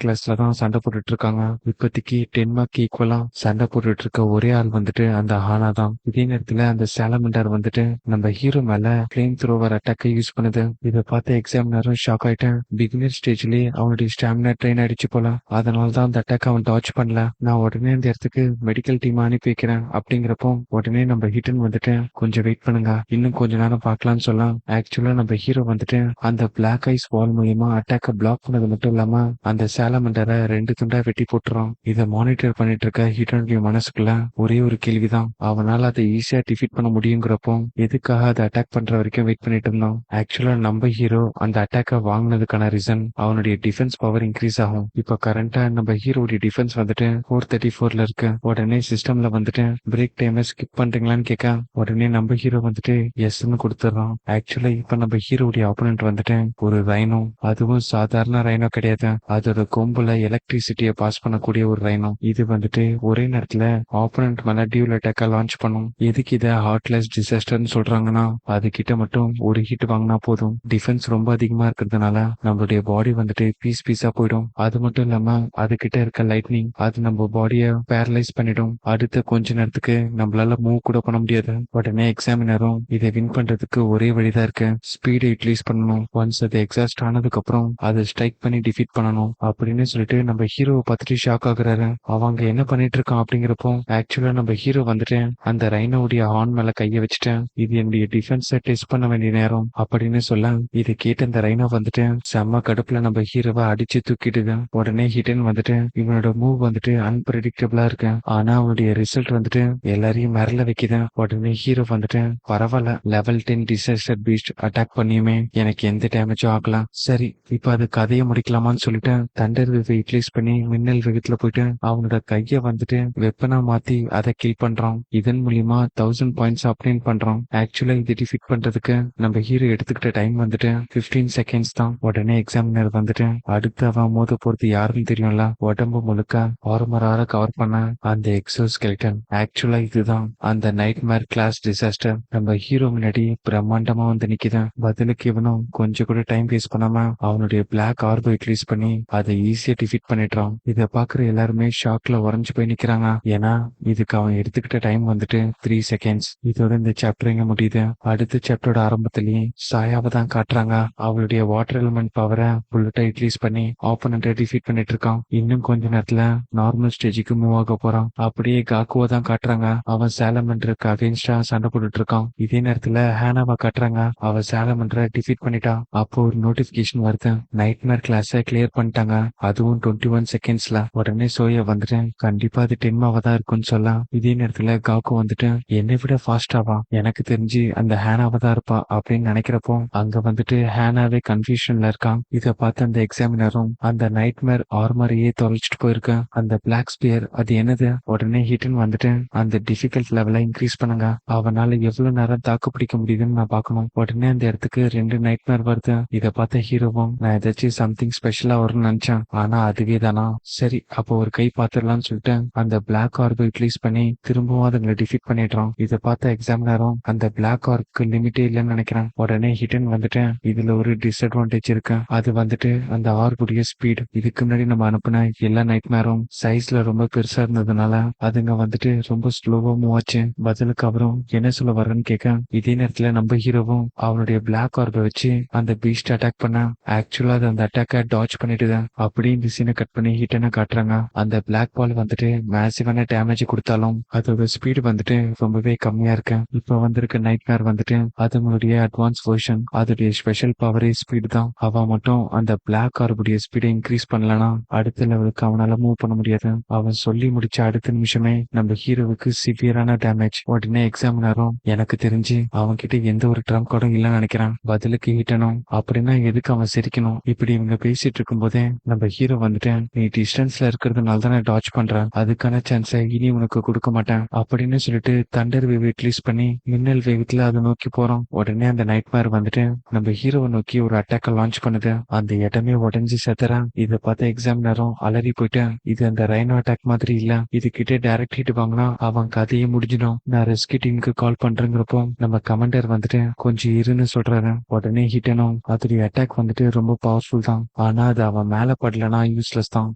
கிளாஸ்ல தான் சண்டை போட்டுட்டு இருக்காங்க. இப்போதைக்கு 10 மார்க் ஈக்குவலா சண்டை போட்டுட்டு இருக்க ஒரே ஆள் வந்துட்டு அந்த ஹானா தான். இதே நேரத்துல அந்த சாலமண்டர் வந்துட்டு நம்ம ஹீரோ மேல ஃபிளேம் த்ரோவர் அட்டாக்கை யூஸ் பண்ணுது. இதை பார்த்த எக்ஸாமினரும் ஷாக் ஆயிட்டேன். பிகினர் ஸ்டேஜ்லயே அவனுடைய ஸ்டாமினா ட்ரெயின் ஆயிடுச்சு போல. அதனாலதான் அந்த அட்டாக் அவன் டாச் பண்ணல. நான் உடனே அந்த இடத்துக்கு மெடிக்கல் டீம் அனுப்பி வைக்கிறேன் அப்படிங்கிறப்போ உடனே நம்ம ஹிட்டன் வந்துட்டு கொஞ்சம் வெயிட் பண்ணுங்க, இன்னும் கொஞ்ச நேரம் பார்க்கலாம்னு சொல்லலாம். ஆக்சுவலா நம்ம ஹீரோ வந்துட்டு அந்த பிளாக் ஐஸ் வால் மூலியமா அட்டாக்க பிளாக் பண்ணது மட்டும் இல்லாம அந்த சாலமண்டரை 2 துண்டா வெட்டி போட்டுறான். இதை மானிட்டர் பண்ணிட்டு இருக்க ஹிட்டனுடைய மனசுக்குள்ள ஒரே ஒரு கேள்விதான், அவனால அதை ஈஸியா டிஃபீட் பண்ண முடியுங்கிறப்போ எதுக்காக அதை அட்டாக் பண்ற வரைக்கும் வெயிட் பண்ணிட்டு இருந்தான். ஆக்சுவலா நம்ம ஹீரோ அந்த அட்டாக்கை வாங்கினதுக்கான ரீசன் அவனுடைய டிஃபென்ஸ் பவர் இன்க்ரீஸ் ஆகும். இப்ப கரண்டா நம்ம ஹீரோடைய டிஃபென்ஸ் வந்துட்டு 434ல இருக்கு. உடனே சிஸ்டம்ல வந்துட்டு பிரேக் டைமை ஸ்கிப் பண்றீங்களான்னு கேட்க உடனே நம்ம ஹீரோ வந்துட்டு எஸ்ன்னு கொடுத்துறான். ஆக்சுவலா இப்ப நம்ம ஹீரோடைய ஆப்போனன்ட் வந்துட்டு ஒரு ரைனோ, அதுவும் சாதாரண ரைனோ கிடையாது. அதோட கொம்புல எலக்ட்ரிசிட்டியை பாஸ் பண்ணக்கூடிய ஒரு ரைனோ. இது வந்துட்டு ஒரே நேரத்துல ஆப்போனன்ட் மேல டியூல் அட்டாக்கா லான்ச் பண்ணும். எதுக்கு இதை ஹார்ட்லெஸ் டிசாஸ்டர்னு சொல்றாங்கன்னா அது கிட்ட மட்டும் ஒரு ஹிட் வாங்கினா போதும். டிஃபென்ஸ் ரொம்ப அதிகமா இருக்கிறதுனால நம்மளுடைய பாடி வந்துட்டு பீஸ் பீஸா போயிடும். அது மட்டும் இல்லாம அது கிட்ட இருக்க லைட்னிங் அது நம்ம பாடியை பேரலைஸ் பண்ணிடும். அடுத்த கொஞ்ச நேரத்துக்கு நம்மளால மூவ் கூட பண்ண முடியாது. உடனே எக்ஸாமினரும் இதை வின் பண்றதுக்கு ஒரே வழிதான் இருக்கு, ஸ்பீடை யூட்டிலைஸ் பண்ணணும். ஒன்ஸ் அது எக்ஸாஸ்ட் ஆனதுக்கு அப்புறம் அதை ஸ்ட்ரைக் பண்ணி டிஃபீட் பண்ணணும் அப்படின்னு சொல்லிட்டு நம்ம ஹீரோவை பார்த்துட்டு ஷாக் ஆகுறாரு. அவங்க என்ன பண்ணிட்டு இருக்கான் அப்படிங்கிறப்போ ஆக்சுவலா நம்ம ஹீரோ வந்துட்டு அந்த ரைனோடைய ஹார்ன் மேல கைய வச்சுட்டேன், இது என்னுடைய டிஃபென்ஸை டெஸ்ட் பண்ண வேண்டிய நேரம் அப்படின்னு சொல்ல இதை கேட்டு அந்த ரைனோ வந்துட்டு செம்ம கடுப்புல நம்ம ஹீரோவை அடிச்சு தூக்கிடுது. உடனே ஹிட்டன் வந்துட்டு இவனோட மூவ் வந்துட்டு அன்பிரடிக்டபிளா இருக்கு, ஆனா அவனுடைய ரிசல்ட் வந்துட்டு எல்லாரையும் மிரள வைக்குது. உடனே ஹீரோ வந்துட்டு பரவாயில்ல, லெவல் 10 டிசாஸ்டர் பீஸ்ட் அட்டாக் பண்ணியுமே எனக்கு எந்த டேமேஜும் ஆகலாம், சரி இப்ப அது கதையை முடிக்கலாமான்னு சொல்லிட்டு தண்டர் வேவை யூட்டிலைஸ் பண்ணி மின்னல் வேகத்துல போயிட்டு அவனோட கைய வந்துட்டு வெப்பனா மாத்தி அதை கில் பண்றான். இதன் மூலியமா 1000 பாயிண்ட்ஸ் அப்ளைன் பண்றான். ஆக்சுவலா இது டிஃபீட் பண்றதுக்கு நம்ம ஹீரோ எடுத்துக்கிட்ட டைம் வந்துட்டு 15 செகண்ட்ஸ் தான். உடனே எக்ஸாமினர் வந்துட்டு அடுத்து அவன் மோத போறது யாருன்னு தெரியும்ல, உடம்பு முழுக்க ஆர்மரால கவர் பண்ண அந்த எக்ஸோ ஸ்கெலிட்டன். ஆக்சுவலா இதுதான் அந்த நைட்மேர் கிளாஸ் டிசாஸ்டர். நம்ம ஹீரோ முன்னாடி பிரம்மாண்டமா வந்து நிக்குது. பதிலுக்கு இவனும் கொஞ்சம் கூட டைம் வேஸ்ட் பண்ணாம அவனுடைய பிளாக் ஆர்பை யூட்டிலைஸ் பண்ணி அதை ஈஸியா டிஃபீட் பண்ணிடுறான். இதை பாக்குற எல்லாருமே ஷாக்ல உறைஞ்சு போய் நிக்கிறாங்க. ஏன்னா இதுக்கு அவன் எடுத்துக்கிட்ட டைம் வந்துட்டு 3 செகண்ட்ஸ். இதோட இந்த சாப்டர் இங்க முடியுது. அடுத்த சாப்டரோட ஆரம்பத்திலேயே சாயாவை தான் காட்டுறாங்க. அவளுடைய வாட்டர் எலிமெண்ட் பவரை புல்லட்டை யூட்டிலைஸ் பண்ணி ஆப்போனன்ட்டை டிஃபீட் பண்ணிட்டு இருக்கான். இன்னும் கொஞ்ச நேரத்துல நார்மல் ஸ்டேஜுக்கு மூவ் ஆக போறான். அப்படியே காக்குவா தான் காட்டுறாங்க. அவன் சாலமண்டருக்கு அகைன்ஸ்டா சண்டை போட்டுட்டு இருக்கான். இதே நேரத்துல ஹேனாவை காட்டுறாங்க. அவ சாலமண்டரை டிஃபீட் பண்ணிட்டா. அப்போ ஒரு நோட்டிபிகேஷன் வருது, நைட்மேர் கிளாஸை கிளியர் பண்ணிட்டாங்க, அதுவும் 21 செகண்ட்ஸ்ல. உடனே சோயா வந்துட்டு கண்டிப்பா அது 10 மாவா தான் இருக்குன்னு சொல்ல இதே நேரத்துல காக்கு வந்துட்டு என்னை விட ஃபாஸ்டாவா, எனக்கு தெரிஞ்சு அந்த ஹேனாவா தான் இருப்பா அப்படின்னு நினைக்கிறப்போ அங்க வந்துட்டு ஹேனாவே கன்ஃபியூஷன்ல இருக்கான். இதை பார்த்து அந்த எக்ஸாமினரும் அந்த நைட்மேர் ஆர்மரையே தொலைச்சிட்டு போயிருக்க அந்த பிளாக் ஸ்பியர் அது என்னது. உடனே ஹிட்டன் வந்துட்டு அந்த டிஃபிகல்ட் லெவலை இன்க்ரீஸ் பண்ணுங்க, அவனால எவ்வளவு நேரம் தாக்கு பிடிக்க முடியுதுன்னு நான் பார்க்கணும். உடனே அந்த இடத்துக்கு 2 நைட்மேர் வருது. இதை பார்த்த ஹீரோவும் நான் ஏதாச்சும் சம்திங் ஸ்பெஷலா வரும்னு நினைச்சேன், ஆனா அதுவே தானா, சரி அப்போ ஒரு கை பாத்துடலாம்னு சொல்லிட்டு அந்த பிளாக் ஆர்பை யூட்டிலைஸ் பண்ணி திரும்பவும் அதுங்களை டிஃபீட் பண்ணிடுறான். இதை பார்த்த எக்ஸாமினரும் அந்த பிளாக் ஆர்க்கு லிமிட்டே இல்லைன்னு நினைக்கிறேன். உடனே ஹிட்டன் வந்துட்டு இதுல ஒரு டிஸ்அட்வான்டேஜ் இருக்கு, அது வந்துட்டு அந்த ஆர்புடைய ஸ்பீட். இதுக்கு முன்னாடி நம்ம அனுப்புன எல்லா நைட்மேரும் சைஸ்ல ரொம்ப பெருசா இருந்ததுனால அதுங்க வந்துட்டு ரொம்ப ஸ்லோவா மூவ் ஆச்சு. பதிலுக்கு அவரும் என்ன சொல்ல வர்றன்னு கேட்க இதே நேரத்துல நம்ம ஹீரோவும் அவனுடைய பிளாக் ஆர்பை வச்சு அந்த பீஸ்ட் அட்டாக் பண்ண ஆக்சுவலா அது அந்த அட்டாக்கை டாச் பண்ணிட்டுது. அப்படி இந்த சீனை கட் பண்ணி ஹிட்டனை காட்டுறாங்க. அந்த பிளாக் பால் வந்துட்டு மேசிவான டேமேஜ் கொடுத்தாலும் அதோட ஸ்பீடு வந்துட்டு ரொம்பவே கம்மியா இருக்கு. இப்ப வந்திருக்க நைட்மேர் வந்துட்டு அதனுடைய அட்வான்ஸ் வெர்ஷன், அதோடைய ஸ்பெஷல் பவரே ஸ்பீடு தான். அவன் மட்டும் அந்த பிளாக் ஆர்புடைய ஸ்பீடை இன்க்ரீஸ் பண்ணலனா அடுத்த லெவலுக்கு அவனால மூவ் பண்ண முடியாது. அவன் சொல்லி முடிச்ச அடுத்த நிமிஷமே நம்ம ஹீரோவுக்கு சிவியரான டேமேஜ். உடனே எக்ஸாமினரும் எனக்கு தெரிஞ்சு அவன் கிட்ட எந்த ஒரு ட்ரம் கார்டும் இல்லைன்னு நினைக்கிறான். பதிலுக்கு ஹிட்டனும் அப்படின்னா எதுக்கு அவன் சிரிக்கணும். இப்படி இவங்க பேசிட்டு இருக்கும் போதே நம்ம ஹீரோ வந்துட்டு நீ டிஸ்டன்ஸ்ல இருக்கிறதுனால தான் டாச் பண்றேன், அதுக்கான சான்ஸை இனி உனக்கு கொடுக்க மாட்டேன் அப்படின்னு சொல்லிட்டு தண்டர் வேவ் ரிலீஸ் பண்ணி மின்னல் வேகத்துல அதை நோக்கி போறோம். உடனே அந்த நைட்மேர் வந்துட்டு நம்ம ஹீரோவை நோக்கி ஒரு அட்டாக்க லான்ச் பண்ணுது. அந்த இடமே உடஞ்சி செத்துறான். இதை பார்த்த எக்ஸாமினரும் அலறி போயிட்டு இது அந்த ரைனோ அட்டாக் மாதிரி இல்ல, இது கிட்ட டைரக்ட் ஹிட் வாங்கினா அவன் கதையே முடிஞ்சிடும், நான் ரெஸ்கியூ டீமுக்கு கால் பண்றேங்கிறப்போ நம்ம கமாண்டர் வந்துட்டு கொஞ்சம் இருன்னு சொல்றாரு. உடனே ஹிட்டனும் அதோடைய அட்டாக் வந்துட்டு ரொம்ப பவர்ஃபுல் தான். ஆனா அது அவன் மேல படலனா யூஸ்லெஸ் தான்.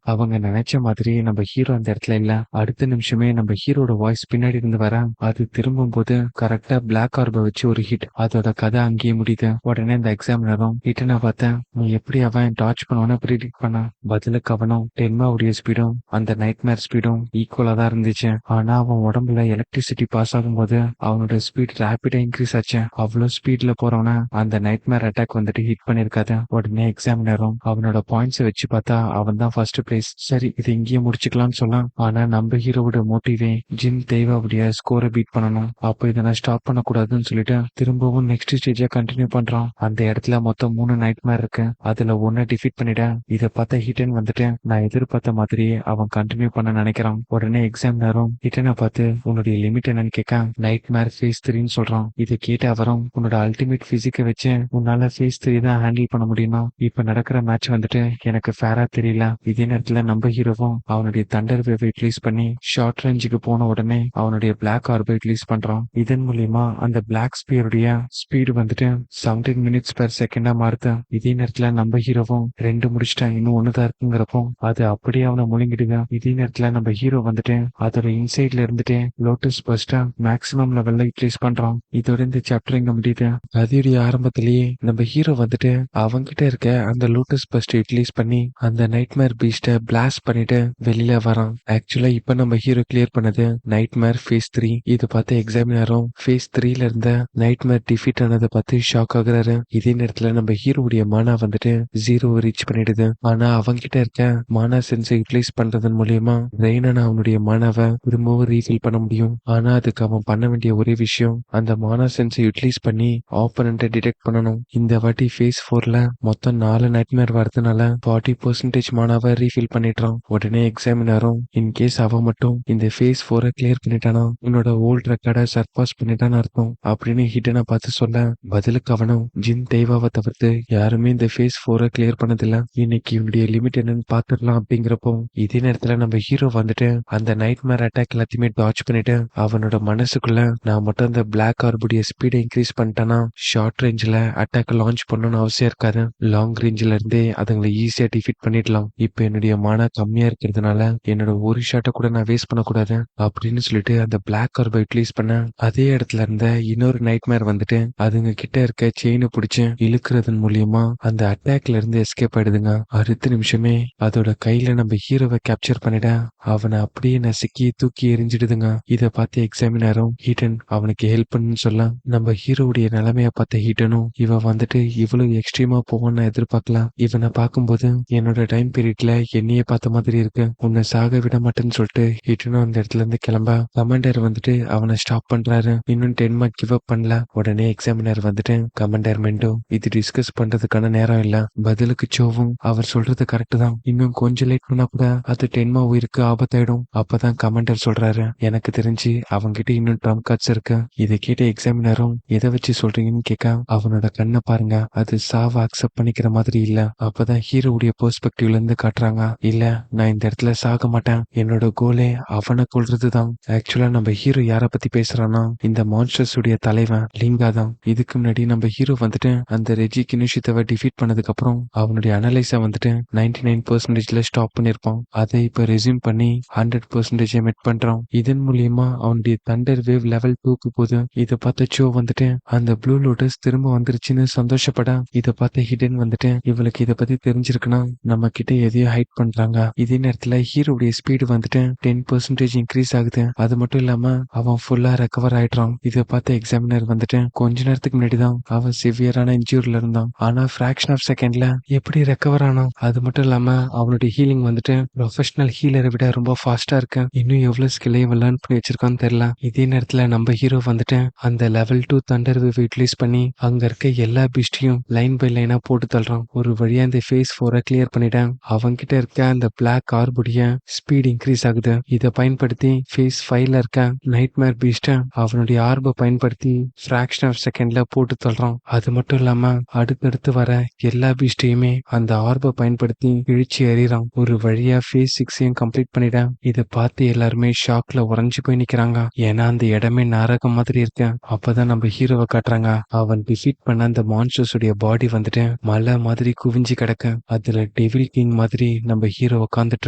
அவங்க நினைச்ச மாதிரி நம்ம ஹீரோ அந்த இடத்துல இல்ல. அடுத்த நிமிஷமே நம்ம ஹீரோட வாய்ஸ் பின்னாடி இருந்து வர அது திரும்பும் போது கரெக்டா பிளாக் ஆர்பை வச்சு ஒரு ஹிட். அதோட கதை அங்கேயே முடியுது. உடனே இந்த எக்ஸாமினரும் ஹிட்டனை பார்த்தேன், நீ எப்படி அவன் டார்ச் பண்ணுவான்னு ப்ரிடிக்ட் பண்ண. பதிலுக்கு அவனும் டென்மாவுடைய ஸ்பீடும் அந்த நைட்மேர் ஸ்பீடும் ஈக்குவலா தான் இருந்துச்சு. ஆனா அவன் உடம்புல எலக்ட்ரிசிட்டி பாஸ் ஆகும்போது அவனோட ஸ்பீட் ரேபிடா இன்க்ரீஸ் ஆச்சு. அவ்வளவு ஸ்பீட்ல போறவன அந்த நைட்மேர் அட்டாக் வந்துட்டு ஹிட் பண்ணிருக்காது. உடனே எக்ஸாமினரும் அவனோட பாயிண்ட்ஸ் வச்சு பார்த்தா அவன் தான் ஃபர்ஸ்ட் பிளேஸ். சரி இது இங்கேயே முடிச்சுக்கலாம்னு சொல்லலாம். ஆனா நம்ம ஹீரோவோட மோட்டிவே ஜின் தேவாவுடைய ஸ்கோரை பீட் பண்ணணும். அப்போ இதை நான் ஸ்டாப் பண்ணக்கூடாதுன்னு சொல்லிட்டு திரும்பவும் நெக்ஸ்ட் ஸ்டேஜை கண்டினியூ பண்றான். அந்த இடத்துல மொத்தம் 3 நைட்மேர் இருக்கு. அதுல ஒன்ன டிஃபீட் பண்ணிட. இதை பார்த்த ஹிட்டன் வந்துட்டு நான் எதிர்பார்த்த மாதிரியே அவன் கண்டினியூ பண்ண நினைக்கிறான். உடனே எக்ஸாமினரும் ஹிட்டனை பார்த்து உன்னுடைய லிமிட் என்னன்னு கேட்க நைட்மேர் ஃபேஸ் 3ன்னு சொல்றான். இதை கேட்டு அவரும் உன்னோட அல்டிமேட் பிசிக்கை வச்சு உன்னால ஃபேஸ் 3 தான் ஹேண்டில் பண்ண முடியுமா? இப்ப நடக்கிற மேட்ச் வந்துட்டு எனக்கு ஃபேரா தெரியல. இதே நேரத்துல நம்ம ஹீரோவும் அவனுடைய தண்டர் வேவ் யூட்டிலைஸ் பண்ணி ஷார்ட் ரேஞ்சுக்கு போன உடனே அவனுடைய பிளாக் ஆர்பை யூட்டிலைஸ் பண்றான். இதன் மூலியமா அந்த பிளாக் ஸ்பியருடைய ஸ்பீடு வந்துட்டு 17 மினிட்ஸ் பெர் செகண்டா மாறுது. இதே நேரத்துல நம்ம ஹீரோவும் 2 முடிச்சிட்டேன், இன்னும் 1 தான் இருக்குங்கிறப்போ அது அப்படியே அவனை முழுங்கிடுங்க. இதே நேரத்துல நம்ம ஹீரோ வந்துட்டு அதோட இன்சைட்ல இருந்துட்டு லோட்டஸ் பஸ்டா மேக்ஸிமம் லெவல்ல யூட்டிலைஸ் பண்றான். இதோட இந்த சாப்டர் இங்க முடியுது. கதையுடைய ஆரம்பத்திலேயே நம்ம ஹீரோ வந்துட்டு அவங்கிட்ட இருக்க அந்த லோட்டஸ் பஸ்ட் யூட்டிலைஸ் பண்ணி அந்த நைட்மேர் பீஸ்ட பிளாஸ்ட் பண்ணிட்டு வெளியில வரான். ஆக்சுவலா இப்ப நம்ம ஹீரோ கிளியர் பண்ணது நைட்மேர் ஃபேஸ் 3. இதை பார்த்து எக்ஸாமினரும் ஃபேஸ் 3ல இருந்த நைட்மேர் டிஃபீட் ஆனதை பார்த்து ஷாக் ஆகுறாரு. இதே நேரத்துல நம்ம ஹீரோடைய மானா வந்துட்டு 0 ரீச் பண்ணிடுது. ஆனா அவங்கிட்ட இருக்க மானா சென்ஸை யூட்டிலைஸ் பண்றதன் மூலியமா ரெய்னான அவனுடைய மானாவை திரும்பவும் ரீஃபில் பண்ண முடியும். ஆனா அதுக்கு அவன் பண்ண வேண்டிய ஒரே விஷயம் அந்த மானா சென்ஸை யூட்டிலைஸ் பண்ணி ஆப்போனன்ட்டை டிடெக்ட் பண்ணணும். இந்த வாட்டி ஃபேஸ் 4ல மொத்தம் 4 நைட்மேர் வரதுனால 40% மானாவை ரீஃபில் பண்ணிடுறான். உடனே எக்ஸாமினரும் இன்கேஸ் அவன் மட்டும் இந்த ஃபேஸ் 4 கிளியர் பண்ணிட்டானா உன்னோட ஓல்ட் ரெக்கார்டை சர்பாஸ் பண்ணிட்டான்னு அர்த்தம் அப்படின்னு ஹிட்டனை பார்த்து சொல்ல பதிலுக்கு அவனும் ஜின் தெய்வாவை தவிர்த்து யாருமே இந்த ஃபேஸ் 4 கிளியர் பண்ணதில்ல. இன்னைக்கு இவனுடைய லிமிட் என்னன்னு பாத்துடலாம் அப்படிங்கிறப்போ இதே நேரத்துல நம்ம ஹீரோ வந்துட்டு அந்த நைட்மேர் அட்டாக் எல்லாத்தையுமே டாச் பண்ணிட்டு அவனோட மனசுக்குள்ள நான் மட்டும் அந்த பிளாக் ஆர்புடைய ஸ்பீடை இன்க்ரீஸ் பண்ணிட்டேன்னா ஷார்ட் ரேஞ்சில் அட்டாக் லான்ச் பண்ணணும்னு அவசியம் இருக்காது. லாங் ரேஞ்சில இருந்தே அதுங்களை ஈஸியா டிஃபீட் பண்ணிடலாம். இப்ப என்னுடைய மானா கம்மியா இருக்கிறதுனால என்னோட ஒரு ஷாட்டை கூட நான் வேஸ்ட் பண்ணக்கூடாது அப்படின்னு சொல்லிட்டு அந்த பிளாக் ஆர்பை யூட்டிலைஸ் பண்ண அதே இடத்துல இருந்த இன்னொரு நைட்மேர் வந்துட்டு அதுங்க கிட்ட இருக்க செயினை பிடிச்சு இழுக்கிறதன் மூலியமா அந்த அட்டாக்ல இருந்து எஸ்கேப் ஆயிடுதுங்க. அடுத்த நிமிஷமே அதோட கையில நம்ம ஹீரோவை கேப்சர் பண்ணிட அவனை அப்படியே நசுக்கி தூக்கி எரிஞ்சிடுதுங்க. இதை பார்த்து எக்ஸாமினரும் ஹீட்டன் அவனுக்கு ஹெல்ப் பண்ணுன்னு சொல்ல நம்ம ஹீரோவுடைய நிலைமைய பார்த்த ஹீட்டனும் இவன் வந்துட்டு இவ்வளவு எக்ஸ்ட்ரீமா போவான்னு எதிர்பார்க்கலாம். இவனை பார்க்கும்போது என்னோட டைம் பீரியட்ல என்னையே பார்த்த மாதிரி இருக்கு, உன்னை சாக விட மாட்டேன்னு சொல்லிட்டு ஹீட்டனும் அந்த இடத்துல இருந்து கிளம்ப கமாண்டர் வந்துட்டு அவனை ஸ்டாப் பண்றாரு. இன்னும் 10 மார்க் கிவ் அப் பண்ணல. உடனே எக்ஸாமினர் வந்துட்டு கமாண்டர் மெண்டோ இது டிஸ்கஸ் பண்றதுக்கான நேரம் இல்ல. பதிலுக்கு சோவும் அவர் சொல்றது கரெக்ட் தான், இன்னும் கொஞ்சம் லேட் பண்ணா கூட அது 10 உயிருக்கு ஆபத்தாயிடும். அப்பதான் கமாண்டர் சொல்றாரு எனக்கு தெரிஞ்சு அவங்கிட்ட இன்னும் ட்ரம் கார்ட்ஸ் இருக்கு. இதை கேட்ட எக்ஸாமினரும் எதை வச்சு சொல்றீங்கன்னு கேட்க அவனோட கண்ணை பாருங்க, அது சாவை அக்செப்ட் பண்ணிக்கிற மாதிரி இல்ல. அப்பதான் ஹீரோவுடைய பெர்ஸ்பெக்டிவ்ல இருந்து காட்டுறாங்க, இல்ல நான் இந்த இடத்துல சாக மாட்டேன், என்னோட கோலே அவனை கொல்றதுதான். ஆக்சுவலா நம்ம ஹீரோ யார பத்தி பேசுறான்னா இந்த மான்ஸ்டர்ஸ் உடைய தலைவன் லிங்கா தான். இதுக்கு முன்னாடி நம்ம ஹீரோ வந்துட்டு அந்த ரெஜி கினுஷித்தவை டிஃபீட் பண்ணதுக்கு அப்புறம் அவனுடைய அனலைஸ வந்துட்டு 99% ஸ்டாப் பண்ணிருப்பான். அதை இப்ப ரெஸ்யூம் பண்ணி 100% மெட் பண்றான். இதன் மூலியமா அவனுடைய தண்டர் வேவ் லெவல் 2க்கு போகுது. இதை பார்த்த சோ வந்துட்டு அந்த ப்ளூ லோட்டஸ் திரும்ப வந்துருச்சுன்னு சந்தோஷப்பட இதை பார்த்த ஹிடன் வந்துட்டு இவளுக்கு இதை பத்தி தெரிஞ்சிருக்குன்னா நம்ம கிட்ட எதையோ ஹைட் பண்றாங்க. இதே நேரத்துல ஹீரோடைய ஸ்பீடு வந்துட்டு 10% இன்க்ரீஸ் ஆகுது. அது மட்டும் இல்லாம அவன் ஃபுல்லா ரெக்கவர் ஆயிடுறான். இதை பார்த்த எக்ஸாமினர் வந்துட்டு கொஞ்ச நேரத்துக்கு முன்னாடி தான் அவன் சிவியரான இன்ஜூரில இருந்தான், ஆனா ஃபிராக்ஷன் ஆஃப் செகண்ட்ல எப்படி ரெக்கவர் ஆனான். அது மட்டும் இல்லாம அவனுடைய ஹீலிங் வந்துட்டு ப்ரொஃபஷனல் ஹீலரை விட ரொம்ப ஃபாஸ்டா இருக்கு. இன்னும் எவ்வளவு ஸ்கில்லையும் லேர்ன் பண்ணி வச்சிருக்கான்னு தெரியல. இதே நேரத்துல நம்ம ஹீரோ வந்துட்டு அந்த லெவல் 2 தண்டர் வேவ் யூட்டிலைஸ் பண்ணி அங்க இருக்க எல்லா பீஸ்டையும் லைன் பை லைனா போட்டு தள்ளுறான். ஒரு வழியா அந்த ஃபேஸ் 4 கிளியர் பண்ணிட்டேன். அவன்கிட்ட இருக்க அந்த பிளாக் ஆர்புடைய ஸ்பீட் இன்க்ரீஸ் ஆகுது. இதை பயன்படுத்தி ஃபேஸ் 5ல இருக்க நைட்மேர் பீஸ்ட அவனுடைய ஆர்பை பயன்படுத்தி ஃபிராக்ஷன் ஆஃப் செகண்ட்ல போட்டு தள்ளுறான். அது மட்டும் இல்லாம அடுத்தடுத்து வர எல்லா பீஸ்டையுமே அந்த ஆர்பை பயன்படுத்தி இழிச்சு எறிறான். ஒரு வழியா ஃபேஸ் 6ஐயும் கம்ப்ளீட் பண்ணிட்டேன். இதை பார்த்து எல்லாருமே ஷாக்ல உறைஞ்சு போய் நிக்கிறாங்க. ஏன்னா அந்த இடமே நாரகம் மாதிரி இருக்கு. அப்பதான் நம்ம ஹீரோவை காட்டுறாங்க. அவன் டிஃபீட் பண்ண அந்த மான்ஸ்டர்ஸ் உடைய பாடி வந்துட்டு மலை மாதிரி குவிஞ்சு கிடக்க அதுல டெவில் கிங் மாதிரி நம்ம ஹீரோ உட்காந்துட்டு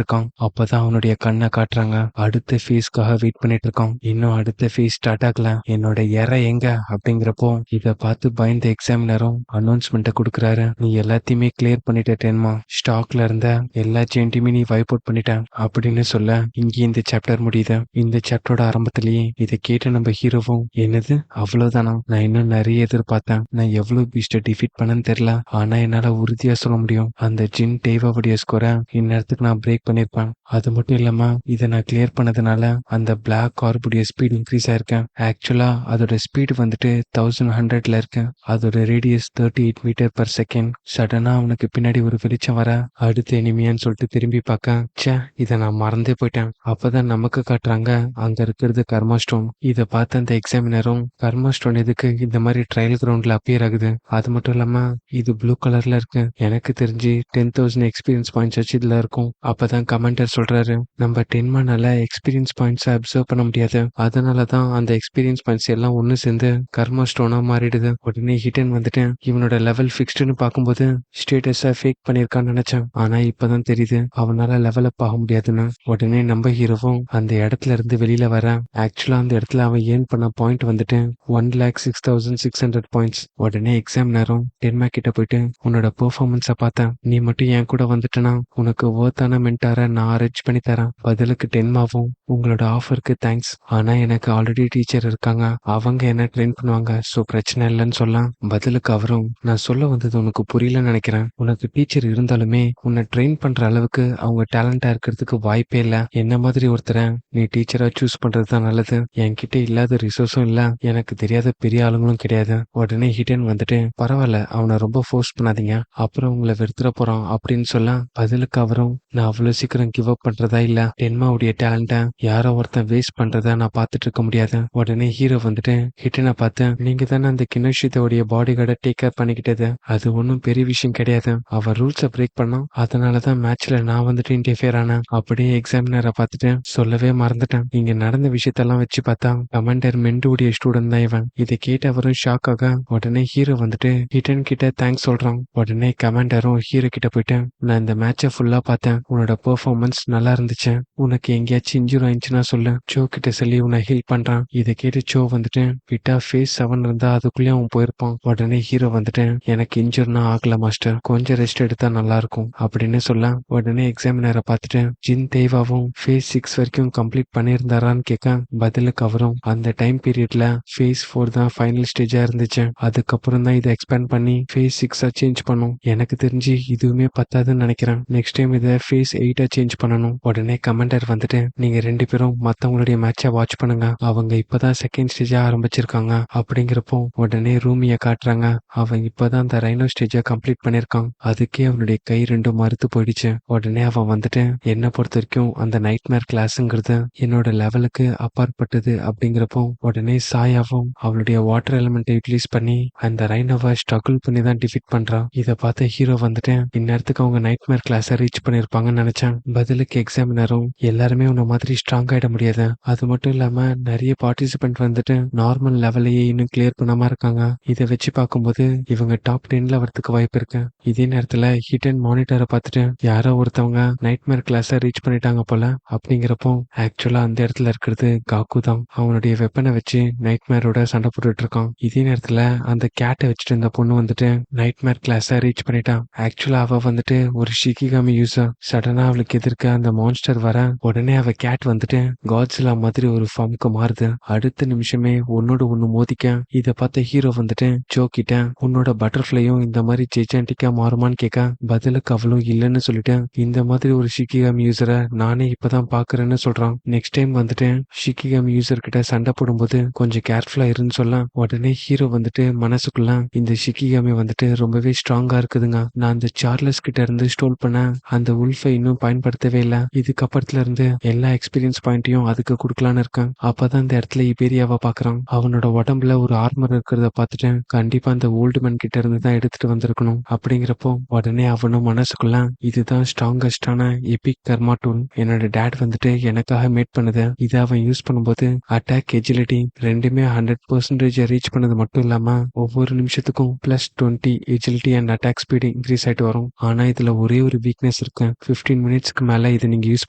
இருக்கான். அப்பதான் அவனுடைய கண்ணை காட்டுறாங்க. அடுத்த ஃபேஸ்க்காக வெயிட் பண்ணிட்டு இருக்கான். இன்னும் அடுத்த ஃபேஸ் ஸ்டார்ட் ஆகல. என்னோட இறை எங்க அப்படிங்கிறப்போ இத பார்த்து பயந்த எக்ஸாமினரும் அனௌன்ஸ்மெண்ட்டை கொடுக்குறாரு. நீ எல்லாத்தையுமே கிளியர் பண்ணிட்ட டென்மா. ஸ்டாக்ல இருந்த எல்லா சேண்டையுமே நீ வைப் அவுட் பண்ணிட்ட அப்படின்னு சொல்ல இங்கே இந்த சாப்டர் முடியுது. இந்த சாப்டரோட ஆரம்பத்திலேயே இதை கேட்டு நம்ம ஹீரோவும் என்னது அவ்வளவுதானா, நான் இன்னும் நிறைய எதிர்பார்த்தேன், நான் எவ்வளவு பீஸ்ட டிஃபீட் பண்ணன்னு தெரியல, ஆனா என்னால உறுதியா சொல்ல முடியும் அந்த ஜின் டேவாவுடைய ஸ்கோரை இந்நேரத்துக்கு நான் பிரேக் பண்ணிருப்பேன். அது மட்டும் இல்லாம இதை நான் கிளியர் பண்ணதுனால அந்த பிளாக் கார்புடைய ஸ்பீட் இன்க்ரீஸ் ஆயிருக்கேன். ஆக்சுவலா அதோட ஸ்பீடு வந்துட்டு 1100ல இருக்கு. அதோட ரேடியஸ் 38 மீட்டர் பர் செகண்ட். சடனா அவனுக்கு பின்னாடி ஒரு வெளிச்சம் வர அடுத்த எனிமியான்னு சொல்லிட்டு திரும்பி பார்க்க ச்சே இதை நான் மறந்தே போயிட்டேன். அப்பதான் நமக்கு காட்டுறாங்க அங்க இருக்கிறது கர்மா ஸ்டோன். இதை பார்த்த அந்த எக்ஸாமினரும் கர்மா ஸ்டோன் எதுக்கு இந்த மாதிரி ட்ரையல் கிரவுண்ட்ல அப்பியர் ஆகுது, அது மட்டும் இல்லாம இது ப்ளூ கலர்ல இருக்கு, எனக்கு தெரிஞ்சு 10,000 எக்ஸ்பீரியன்ஸ் பாயிண்ட்ஸ் வச்சு இதுல இருக்கும். அப்பதான் கமெண்டர் சொல்றாரு நம்ம 10 மணால எக்ஸ்பீரியன்ஸ் பாயிண்ட்ஸ் அப்சர்வ் பண்ண முடியாது, அதனாலதான் அந்த எக்ஸ்பீரியன்ஸ் பாயிண்ட்ஸ் எல்லாம் ஒண்ணு சேர்ந்து கர்மா ஸ்டோனா மாறிடுது. உடனே ஹிட்டன் வந்துட்டு இவனோட லெவல் ஃபிக்ஸ்டுன்னு பார்க்கும்போது ஸ்டேட்டஸா ஃபேக் பண்ணிருக்கான்னு நினைச்சேன். ஆனா இப்பதான் தெரியுது அவனால லெவல் அப் ஆக முடியாதுன்னு. உடனே நம்ம ஹீரோவும் அந்த இடத்துல இருந்து வெளியில வர ஆக்சுவலா அந்த இடத்துல அவன் ஏர்ன் பண்ண பாயிண்ட் வந்துட்டு 1,06,600 பாயிண்ட்ஸ். உடனே எக்ஸாமினரும் டென்மா கிட்ட போயிட்டு உன்னோட பெர்ஃபார்மன்ஸை பார்த்தேன், நீ மட்டும் என் கூட வந்துட்டனா உனக்கு ஒர்த்தான மென்டாரை நான் அரேஞ்ச் பண்ணி தரேன். பதிலுக்கு டென்மாவும் உங்களோட ஆஃபருக்கு தேங்க்ஸ், ஆனா எனக்கு ஆல்ரெடி டீச்சர் இருக்காங்க, அவங்க என்ன ட்ரெயின் பண்ணுவாங்க, ஸோ பிரச்சனை இல்லைன்னு சொல்லலாம். பதிலுக்கு அவரும் நான் சொல்ல வந்தது உனக்கு புரியலன்னு நினைக்கிறேன், உனக்கு டீச்சர் இருந்தாலுமே உன்னை ட்ரெயின் பண்ற அளவுக்கு அவங்க டேலண்டா இருக்கிறதுக்கு வாய்ப்பே இல்லை. என்ன மாதிரி ஒருத்தரை நீ டீச்சரா சூஸ் பண்றது தான் நல்லது. என்கிட்ட இல்லாத ரிசோர்ஸும் இல்ல, எனக்கு தெரியாத பெரிய ஆளுங்களும் கிடையாது. உடனே ஹிடன் வந்துட்டு பரவாயில்ல அவனை ரொம்ப ஃபோர்ஸ் பண்ணாதீங்க, அப்புறம் உங்களை வெறுத்துற போறான் அப்படின்னு சொல்ல பதிலுக்கு அவரும் நான் அவ்வளவு சீக்கிரம் கிவ் அப் பண்றதா இல்ல, டென்மாவுடைய டேலண்ட யாரோ ஒருத்தன் வேஸ்ட் பண்றதா நான் பார்த்துட்டு இருக்க முடியாது. உடனே ஹீரோ வந்துட்டு ஹிட்டனை பார்த்து நீங்க தானே அந்த கினோஷிதோடைய பாடி கார்டை டேக் கேர் பண்ணிக்கிட்டது, அது ஒன்றும் பெரிய விஷயம் கிடையாது, அவ ரூல்ஸை பிரேக் பண்ணோம், அதனாலதான் மேட்ச்ல நான் வந்துட்டு இன்டர்ஃபியர் ஆனேன். அப்படியே எக்ஸாமினரை பார்த்துட்டு சொல்லவே மறந்துட்டேன், இங்க நடந்த விஷயத்தெல்லாம் வச்சு பார்த்தா கமாண்டர் மெண்டுடைய ஸ்டூடெண்ட் தான் இவன். இதை கேட்டு அவரும் ஷாக் ஆக உடனே ஹீரோ வந்துட்டு ஹிட்டன் கிட்ட தேங்க்ஸ் சொல்றான். உடனே கமாண்டரும் ஹீரோ கிட்ட போயிட்டு நான் இந்த மேட்சை ஃபுல்லா பார்த்தேன், உன்னோட பெர்ஃபார்மன்ஸ் நல்லா இருந்துச்சு, உனக்கு எங்கேயாச்சும் இன்ஜூர் ஆயிடுச்சுன்னா சொல்லு, சோ கிட்ட சொல்லி உன்னை ஹெல்ப் பண்றான். இதை கேட்டு சோ வந்துட்டு விட்டா ஃபேஸ் 7 இருந்தா அதுக்குள்ளேயே அவன் போயிருப்பான். உடனே ஹீரோ வந்துட்டு எனக்கு இன்ஜூர்னா ஆகல மாஸ்டர், கொஞ்சம் ரெஸ்ட் எடுத்தா நல்லா இருக்கும் அப்படின்னு சொல்ல உடனே எக்ஸாமினரை பார்த்துட்டு ஜின் தேவாவும் ஃபேஸ் 6 வரைக்கும் கம்ப்ளீட் பண்ணியிருந்தாரான்னு கேட்க பதிலுக்கு அவரும் அந்த டைம் பீரியட்ல ஃபேஸ் 4 தான் ஃபைனல் ஸ்டேஜா இருந்துச்சு, அதுக்கப்புறம் தான் இதை எக்ஸ்பேண்ட் பண்ணி ஃபேஸ் 6 சேஞ்ச் பண்ணும், எனக்கு தெரிஞ்சு இதுவுமே பத்தாதுன்னு நினைக்கிறேன், நெக்ஸ்ட் டைம் இதை ஃபேஸ் 8 சேஞ்ச் பண்ணணும். உடனே கமாண்டர் வந்துட்டு நீங்க 2 பேரும் மத்தவங்களுடைய மேட்சை வாட்ச் பண்ணுங்க, அவங்க இப்பதான் செகண்ட் ஸ்டேஜா ஆரம்பிச்சிருக்காங்க அப்படிங்கிறப்போ உடனே ரூமிய காட்டுறாங்க. அவன் இப்பதான் அந்த ரைனோ ஸ்டேஜை கம்ப்ளீட் பண்ணிருக்கான், அதுக்கே அவனுடைய கை 2 மறுத்து போயிடுச்சு. உடனே அவன் வந்துட்டு என்ன பொறுத்த வரைக்கும் அந்த நைட்மேர் கிளாஸ்ங்கிறது என்னோட லெவலுக்கு அப்பாற்பட்டது அப்படிங்கிறப்போ உடனே சாயாவும் அவளுடைய வாட்டர் எலிமெண்ட் யூட்டிலைஸ் பண்ணி அந்த ரைனோவை ஸ்ட்ரகிள் பண்ணி தான் டிஃபீட் பண்றான். இதை பார்த்த ஹீரோ வந்துட்டு இந்நேரத்துக்கு அவங்க நைட்மேர் கிளாஸை ரீச் பண்ணிருப்பாங்கன்னு நினைச்சேன். பதிலுக்கு எக்ஸாமினரும் எல்லாருமே உன்ன மாதிரி ஸ்ட்ராங் ஆயிட முடியாது, அது மட்டும் இல்லாம நிறைய பார்ட்டிசிபென்ட் வந்துட்டு நார்மல் லெவலையே இன்னும் கிளியர் பண்ணாம இருக்காங்க, இதை வச்சு பார்க்கும்போது இவங்க டாப் 10ல வரதுக்கு வாய்ப்பு இருக்கு. இதே நேரத்துல ஹிடன் மானிட்டரை பார்த்துட்டு யாரோ ஒருத்தவங்க நைட்மேர் கிளாஸை ரீச் பண்ணிட்டாங்க போல அப்படிங்கிறப்போ ஆக்சுவலா அந்த இடத்துல இருக்கிறது காக்கு தான். அவனுடைய வெப்பனை வச்சு நைட்மேரோட சண்டை போட்டுட்டு இருக்கான். இதே நேரத்துல அந்த கேட்டை வச்சுட்டு இருந்த பொண்ணு வந்துட்டு நைட்மேர் கிளாஸை ரீச் பண்ணிட்டான். ஆக்சுவலா அவ வந்துட்டு ஒரு ஷிகிகாமி யூசர். சடனா அவளுக்கு எதிர்க்க அந்த மான்ஸ்டர் வர உடனே அவ கேட் வந்துட்டு காட்ஸிலா மாதிரி ஒரு ஃபார்முக்கு மாறுது. அடுத்த நிமிஷமே ஒன்னோட ஒண்ணு மோதிக்க இத பார்த்த ஹீரோ வந்துட்டு ஜோ கிட்ட உன்னோட பட்டர்ஃபிளையும் இந்த மாதிரி ஜெய்சாண்டிக்கா மாறுமான்னு கேட்க பதிலுக்கு அவளும் இல்லைன்னு சொல்லிட்டு இந்த மாதிரி ஒரு ஷிகிகாமி யூசரை நானே இப்பதான் பாக்குறேன்னு சொல்றான். நெக்ஸ்ட் டைம் வந்துட்டு ஷிகிகாமி யூசர் கிட்ட சண்டை போடும்போது கொஞ்சம் கேர்ஃபுல்லா இருன்னு சொல்ல உடனே ஹீரோ வந்துட்டு மனசுக்குள்ள இந்த ஷிகிகாமி வந்துட்டு ரொம்பவே ஸ்ட்ராங்கா இருக்குதுங்க, நான் அந்த சார்லஸ் கிட்ட இருந்து ஸ்டோல் பண்ண அந்த உல்ஃபை இன்னும் பயன்படுத்தவே தேவையில்லை. இதுக்கப்புறத்துல இருந்து எல்லா எக்ஸ்பீரியன்ஸ் பாயிண்ட்டையும் அதுக்கு கொடுக்கலான்னு இருக்கேன். அப்பதான் இந்த இடத்துல இபேரியாவை பாக்குறான். அவனோட உடம்புல ஒரு ஆர்மர் இருக்கிறத பார்த்துட்டு கண்டிப்பா அந்த ஓல்டு மேன் கிட்ட இருந்து தான் எடுத்துட்டு வந்திருக்கணும். அப்படிங்கிறப்போ உடனே அவனும் மனசுக்குள்ள இதுதான் ஸ்ட்ராங்கஸ்டான எபிக் கர்மா டூல். என்னோட டேட் வந்துட்டு எனக்காக மேட் பண்ணது. இதை அவன் யூஸ் பண்ணும்போது அட்டாக் எஜிலிட்டி ரெண்டுமே 100% ரீச் பண்ணது மட்டும் இல்லாம ஒவ்வொரு நிமிஷத்துக்கும் +20 agility and attack speed increase ஆயிட்டு வரும். ஆனா இதுல ஒரே ஒரு வீக்னஸ் இருக்கு. 15 மினிட்ஸ்க்கு மேல இதை நீங்க யூஸ்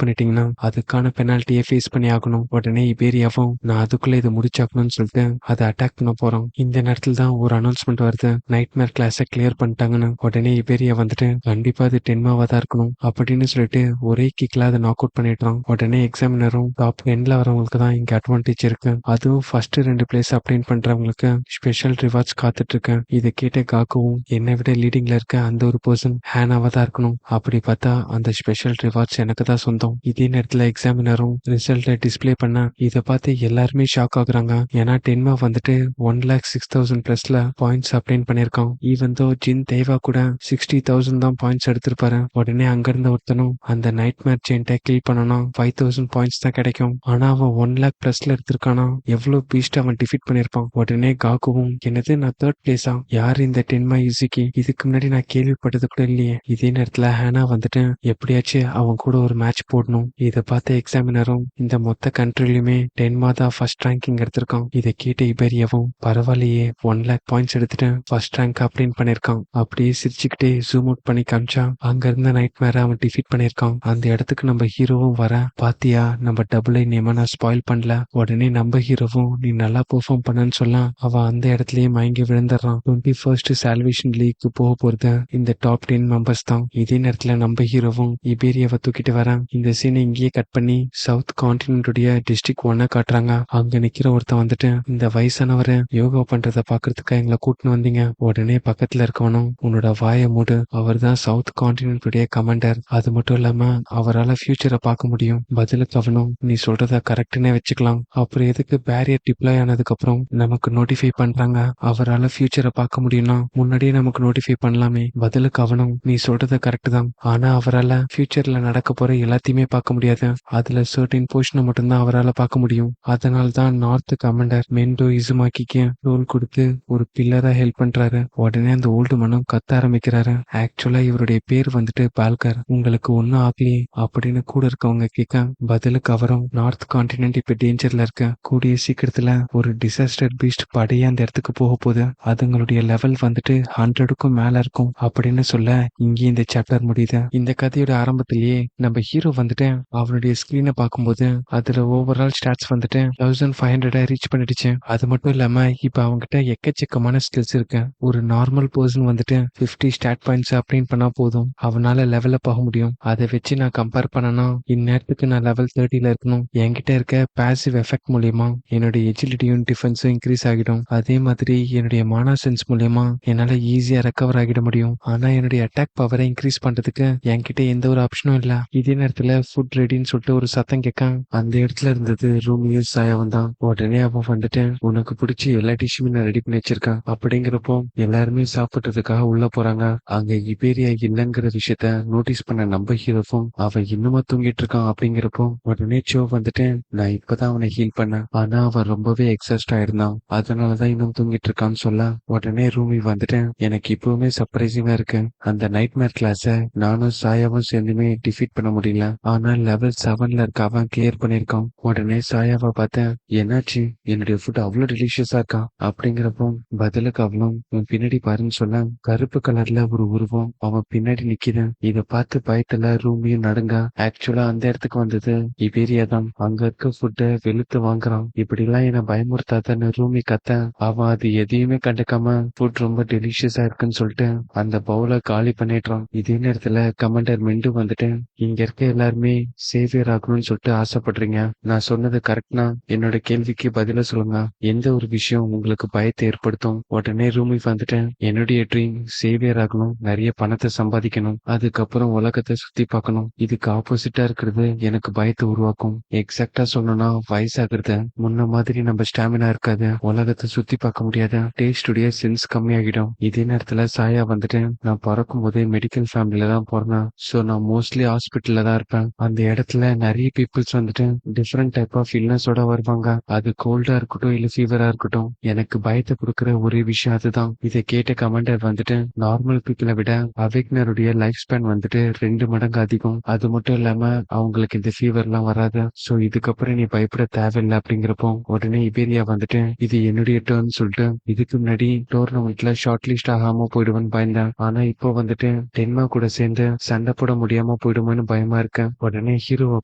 பண்ணிட்டீங்கன்னா அதுக்கான பெனால்ட்டியை ஃபேஸ் பண்ணி ஆகணும். உடனே இபேரியாவும் நான் அதுக்குள்ள இதை முடிச்சாக்கணும்னு சொல்லிட்டு அதை அட்டாக் பண்ண போறோம். இந்த நேரத்துல தான் ஒரு அனௌன்ஸ்மெண்ட் வருது, நைட்மேர் கிளாஸை கிளியர் பண்ணிட்டாங்கன்னு. உடனே இபேரியா வந்துட்டு கண்டிப்பா அது 10 தான் இருக்கணும் அப்படின்னு சொல்லிட்டு ஒரே கிக்ல அதை நாக் அவுட் பண்ணிடுறான். உடனே எக்ஸாமினரும் டாப் 10ல வரவங்களுக்கு தான் இங்க அட்வான்டேஜ் இருக்கு, அதுவும் ஃபர்ஸ்ட் 2 பிளேஸ் அப்ளைன் பண்றவங்களுக்கு ஸ்பெஷல் ரிவார்ட்ஸ் காத்துட்டு இருக்கு. இதை கேட்ட காக்குவும் என்னை விட லீடிங்ல இருக்க அந்த ஒரு பர்சன் ஹேனாவா தான் இருக்கணும். அப்படி பார்த்தா அந்த ஸ்பெஷல் ரிவார்ட்ஸ் எனக்கு தான் சொந்தம். இதே நேரத்துல எக்ஸாமினரும் ரிசல்ட்டை டிஸ்பிளே பண்ண இதை பார்த்து எல்லாருமே ஷாக் ஆகுறாங்க. ஏன்னா 10 வந்துட்டு 1,06,000 பிளஸ்ல பாயிண்ட்ஸ் அப்ளைன் பண்ணிருக்கான். ஈவன் தோ ஜின் தேவா கூட 60,000 தான் பாயிண்ட்ஸ் எடுத்திருப்பாரு. உடனே அங்கிருந்த ஒருத்தனும் அந்த நைட் மேர் செயின்ட்டை கில் பண்ணனா 5,000 பாயிண்ட்ஸ் தான் கிடைக்கும். ஆனா அவன் 1,00,000 பிளஸ்ல எடுத்திருக்கானா, எவ்வளவு பீஸ்ட் அவன் டிஃபீட் பண்ணிருப்பான். உடனே காக்குவும் என்னது நான் 3rd பிளேஸா, யார் இந்த டென்மா யூசிக்கு, இதுக்கு முன்னாடி நான் கேள்விப்பட்டது கூட இல்லையே. இதே நேரத்துல ஹேனா வந்துட்டு எப்படியாச்சும் அவன் கூட ஒரு மேட்ச் போடணும். இதை பார்த்த எக்ஸாமினரும் இந்த மொத்த கண்ட்ரிலுமே டென்மா தான் ஃபர்ஸ்ட் ரேங்கிங் எடுத்திருக்கான். இதை கேட்ட இபேரியாவும் பரவாயில்லையே 1,00,000 பாயிண்ட்ஸ் எடுத்துட்டு ஃபர்ஸ்ட் ரேங்க் அப்ளைன் பண்ணிருக்கான். அப்படியே சிரிச்சுக்கிட்டே ஜூம் அவுட் பண்ணி காமிச்சா அங்க இருந்த நைட் மேர அவன் டிஃபீட் பண்ணிருக்கான். அந்த இடத்துக்கு நம்ம ஹீரோவும் வர, பாத்தியா நம்ம டபுள் நேமா நான் ஸ்பாயில் பண்ணல. உடனே நம்ம ஹீரோவும் நீ நல்லா பெர்ஃபார்ம் பண்ணன்னு சொல்ல அவன் அந்த இடத்துலயே மயங்கி விழுந்துடுறான். 21st சால்வேஷன் லீக்கு போக போறது இந்த டாப் 10 மெம்பர்ஸ் தான். இதே நேரத்துல நம்ம ஹீரோவும் இபேரியாவை தூக்கிட்டு வர இந்த சீனை இங்கேயே கட் பண்ணி சவுத் கான்டினென்ட்டுடைய டிஸ்ட்ரிக்ட் 1 காட்டுறாங்க. அங்க நிக்கிற ஒருத்தன் வந்துட்டு இந்த வயசானவரை யோகா பண்றத பாக்குறதுக்கு எங்களை கூட்டின்னு வந்தீங்க. உடனே பக்கத்துல இருக்கவனும் உன்னோட வாயை மூடு, அவர் தான் சவுத் கான்டினென்ட்டுடைய கமாண்டர், அது மட்டும் இல்லாம அவரால் ஃபியூச்சரை பார்க்க முடியும். பதிலுக்கு அவனும் நீ சொல்றத கரெக்ட்னே வச்சுக்கலாம், அப்புறம் எதுக்கு பேரியர் டிப்ளாய் ஆனதுக்கு அப்புறம் நமக்கு நோட்டிஃபை பண்றாங்க அவரால் ஃபியூச்சரை பார்க்க முடியும்னா முன்னாடியே நமக்கு நோட்டிஃபை பண்ணலாமே. பதிலுக்கு அவனும் நீ சொல்றது கரெக்ட் தான், ஆனா அவரால் ஃபியூச்சர்ல நடக்க போற எல்லாத்தையுமே பார்க்க முடியாது, அதுல சர்டின் போர்ஷனை மட்டும்தான் அவரால் பார்க்க முடியும். அதனால தான் நார்த் கமாண்டர் மெண்டோ இசுமாக்கிக்கு ரோல் கொடுத்து ஒரு பில்லரா ஹெல்ப் பண்றாரு. உடனே அந்த ஓல்டு மனம் கத்த ஆரம்பிக்கிறாரு. ஆக்சுவலா இவருடைய பேர் வந்துட்டு பால்கர், உங்களுக்கு ஒன்னும் ஆகலையே அப்படின்னு கூட இருக்கவங்க கேட்க பதிலுக்கு அவரும் நார்த் கான்டினென்ட் இப்ப டேஞ்சர்ல இருக்க, கூடிய சீக்கிரத்துல ஒரு டிசாஸ்டர் பீஸ்ட் படையே அந்த இடத்துக்கு போக போகுது, அதுங்களுடைய லெவல் வந்துட்டு 100க்கும் மேல இருக்கும் அப்படின்னு சொல்ல இங்கே இந்த சாப்டர் முடியுது. இந்த கதையோட ஆரம்பத்திலேயே நம்ம ஹீரோ வந்துட்டு அவனுடைய ஸ்கிரீனை பார்க்கும்போது அதுல ஓவரால் ஸ்டாட்ஸ் வந்துட்டு 1500 ரீச் பண்ணிடுச்சு. அது மட்டும் இல்லாம இப்ப அவங்ககிட்ட எக்கச்சக்கமான ஸ்கில்ஸ் இருக்கு. ஒரு நார்மல் பர்சன் வந்துட்டு 50 ஸ்டாட் பாயிண்ட்ஸ் அப்ளைன் பண்ணா போதும் அவனால லெவல் அப் ஆக முடியும். அதை வச்சு நான் கம்பேர் பண்ணனா இந்நேரத்துக்கு நான் லெவல் 30ல இருக்கணும். என்கிட்ட இருக்க பாசிவ் எஃபெக்ட் மூலியமா என்னோட எஜிலிட்டியும் டிஃபென்ஸும் இன்க்ரீஸ் ஆகிடும். அதே மாதிரி என்னுடைய மானா சென்ஸ் மூலியமா என்னால ஈஸியா ரெக்கவர் ஆகிட முடியும். ஆனா என்னுடைய அட்டாக் பவரை இன்க்ரீஸ் பண்றதுக்கு என்கிட்ட எந்த ஒரு ஆப்ஷனும் இல்ல. இதே நேரத்துல ஃபுட் ரெடின்னு சொல்லிட்டு ஒரு சத்தம் கேட்க அந்த இடத்துல இருந்தது ரூமியும் சாயாவும் தான். உடனே அவன் வந்துட்டு உனக்கு பிடிச்ச எல்லா டிஷ்ஷுமே நான் ரெடி பண்ணி வச்சிருக்கேன் அப்படிங்கிறப்போ எல்லாருமே சாப்பிட்டதுக்காக உள்ள போறாங்க. அங்க இபேரியா இல்லைங்கிற விஷயத்த நோட்டீஸ் பண்ண நம்ம ஹீரோவும் அவன் இன்னுமா தூங்கிட்டு இருக்கான் அப்படிங்கிறப்போ உடனே சோ வந்துட்டு நான் இப்பதான் அவனை ஹீல் பண்ணேன், ஆனா அவன் ரொம்பவே எக்ஸாஸ்ட் ஆயிருந்தான், அதனாலதான் இன்னும் தூங்கிட்டு இருக்கான்னு சொல்ல உடனே ரூமி வந்துட்டு எனக்கு இப்பவுமே சர்ப்ரைசிங்கா இருக்கு, அந்த நைட் மேர் கிளாஸ நானும் சாயாவும் சேர்ந்துமே டிஃபீட் பண்ண முடியல, ஆனா லெவல் 7ல இருக்க அவன் கிளியர் பண்ணிருக்கான். உடனே சாயாவை பார்த்தேன், என்னாச்சு என்னுடைய ஃபுட் அவ்வளவு டெலிஷியஸா இருக்கா அப்படிங்கிறப்போ பதிலுக்கு அவனும் உன் பின்னாடி பாருன்னு சொல்ல கருப்பு கலர்ல ஒரு உருவம் அவன் பின்னாடி நிக்குது. இத பார்த்து பயத்துல ரூமியும் நடுங்க. ஆக்சுவலா அந்த இடத்துக்கு வந்தது இபேரியா தான். அங்க இருக்க ஃபுட்டை வெளுத்து வாங்குறான். இப்படி எல்லாம் என்ன பயமுறுத்தாதன்னு ரூமி கத்த அவன் அது எதையுமே கண்டுக்காம ஃபுட் ரொம்ப டெலிஷியஸா இருக்குன்னு சொல்லிட்டு அந்த பவுல காலி பண்ணிடுறான். இதே நேரத்துல கமாண்டர் மெண்டு வந்துட்டு இங்க இருக்க எல்லாருமே சேவியர் ஆகணும்னு சொல்லிட்டு ஆசைப்படுறீங்க, நான் சொன்னது கரெக்ட்னா என்னோட கேள்விக்கு பதில சொல்லுங்க, எந்த ஒரு விஷயம் உங்களுக்கு பயத்தை ஏற்படுத்தும். உடனே ரூமி வந்துட்டு என்னுடைய ட்ரீம் சேவியர் ஆகணும், நிறைய பணத்தை சம்பாதிக்கணும், அதுக்கப்புறம் உலகத்தை சுத்தி பார்க்கணும். இதுக்கு ஆப்போசிட்டா இருக்கிறது எனக்கு பயத்தை உருவாக்கும். எக்ஸாக்டா சொல்லணும்னா வயசாகிறது, முன்ன மாதிரி நம்ம ஸ்டாமினா இருக்காது, உலகத்தை சுத்தி பார்க்க முடியாது, டேஸ்டுடைய சென்ஸ் கம்மியாகிடும். இதே நேரத்துல சாயா வந்துட்டு நான் பிறக்கும் போதே மெடிக்கல் ஃபேமிலில தான் பிறந்தேன், சோ நான் மோஸ்ட்லி ஹாஸ்பிட்டல் ஹாஸ்பிட்டல்ல தான் இருப்பேன். அந்த இடத்துல நிறைய பீப்புள்ஸ் வந்துட்டு டிஃப்ரெண்ட் டைப் ஆஃப் இல்னஸோட வருவாங்க. அது கோல்டா இருக்கட்டும் இல்ல ஃபீவரா இருக்கட்டும், எனக்கு பயத்தை கொடுக்குற ஒரே விஷயம் அதுதான். இதை கேட்ட கமாண்டர் வந்துட்டு நார்மல் பீப்புளை விட அவேக்னருடைய லைஃப் ஸ்பேன் வந்துட்டு 2 மடங்கு அதிகம். அது மட்டும் இல்லாம அவங்களுக்கு இந்த ஃபீவர்லாம் வராது. சோ இதுக்கப்புறம் நீ பயப்பட தேவையில்லை அப்படிங்கிறப்போ உடனே இபேரியா வந்துட்டு இது என்னுடைய டேர்ன் சொல்லிட்டு இதுக்கு முன்னாடி டோர்னமெண்ட்ல ஷார்ட் லிஸ்ட் ஆகாம போயிடுவேன்னு பயந்தேன். ஆனா இப்போ வந்துட்டு டென்மா கூட சேர்ந்து சண்டை போட முடியாம போயிடுமோன்னு பயமா இருக்கேன். உடனே ஹீரோவை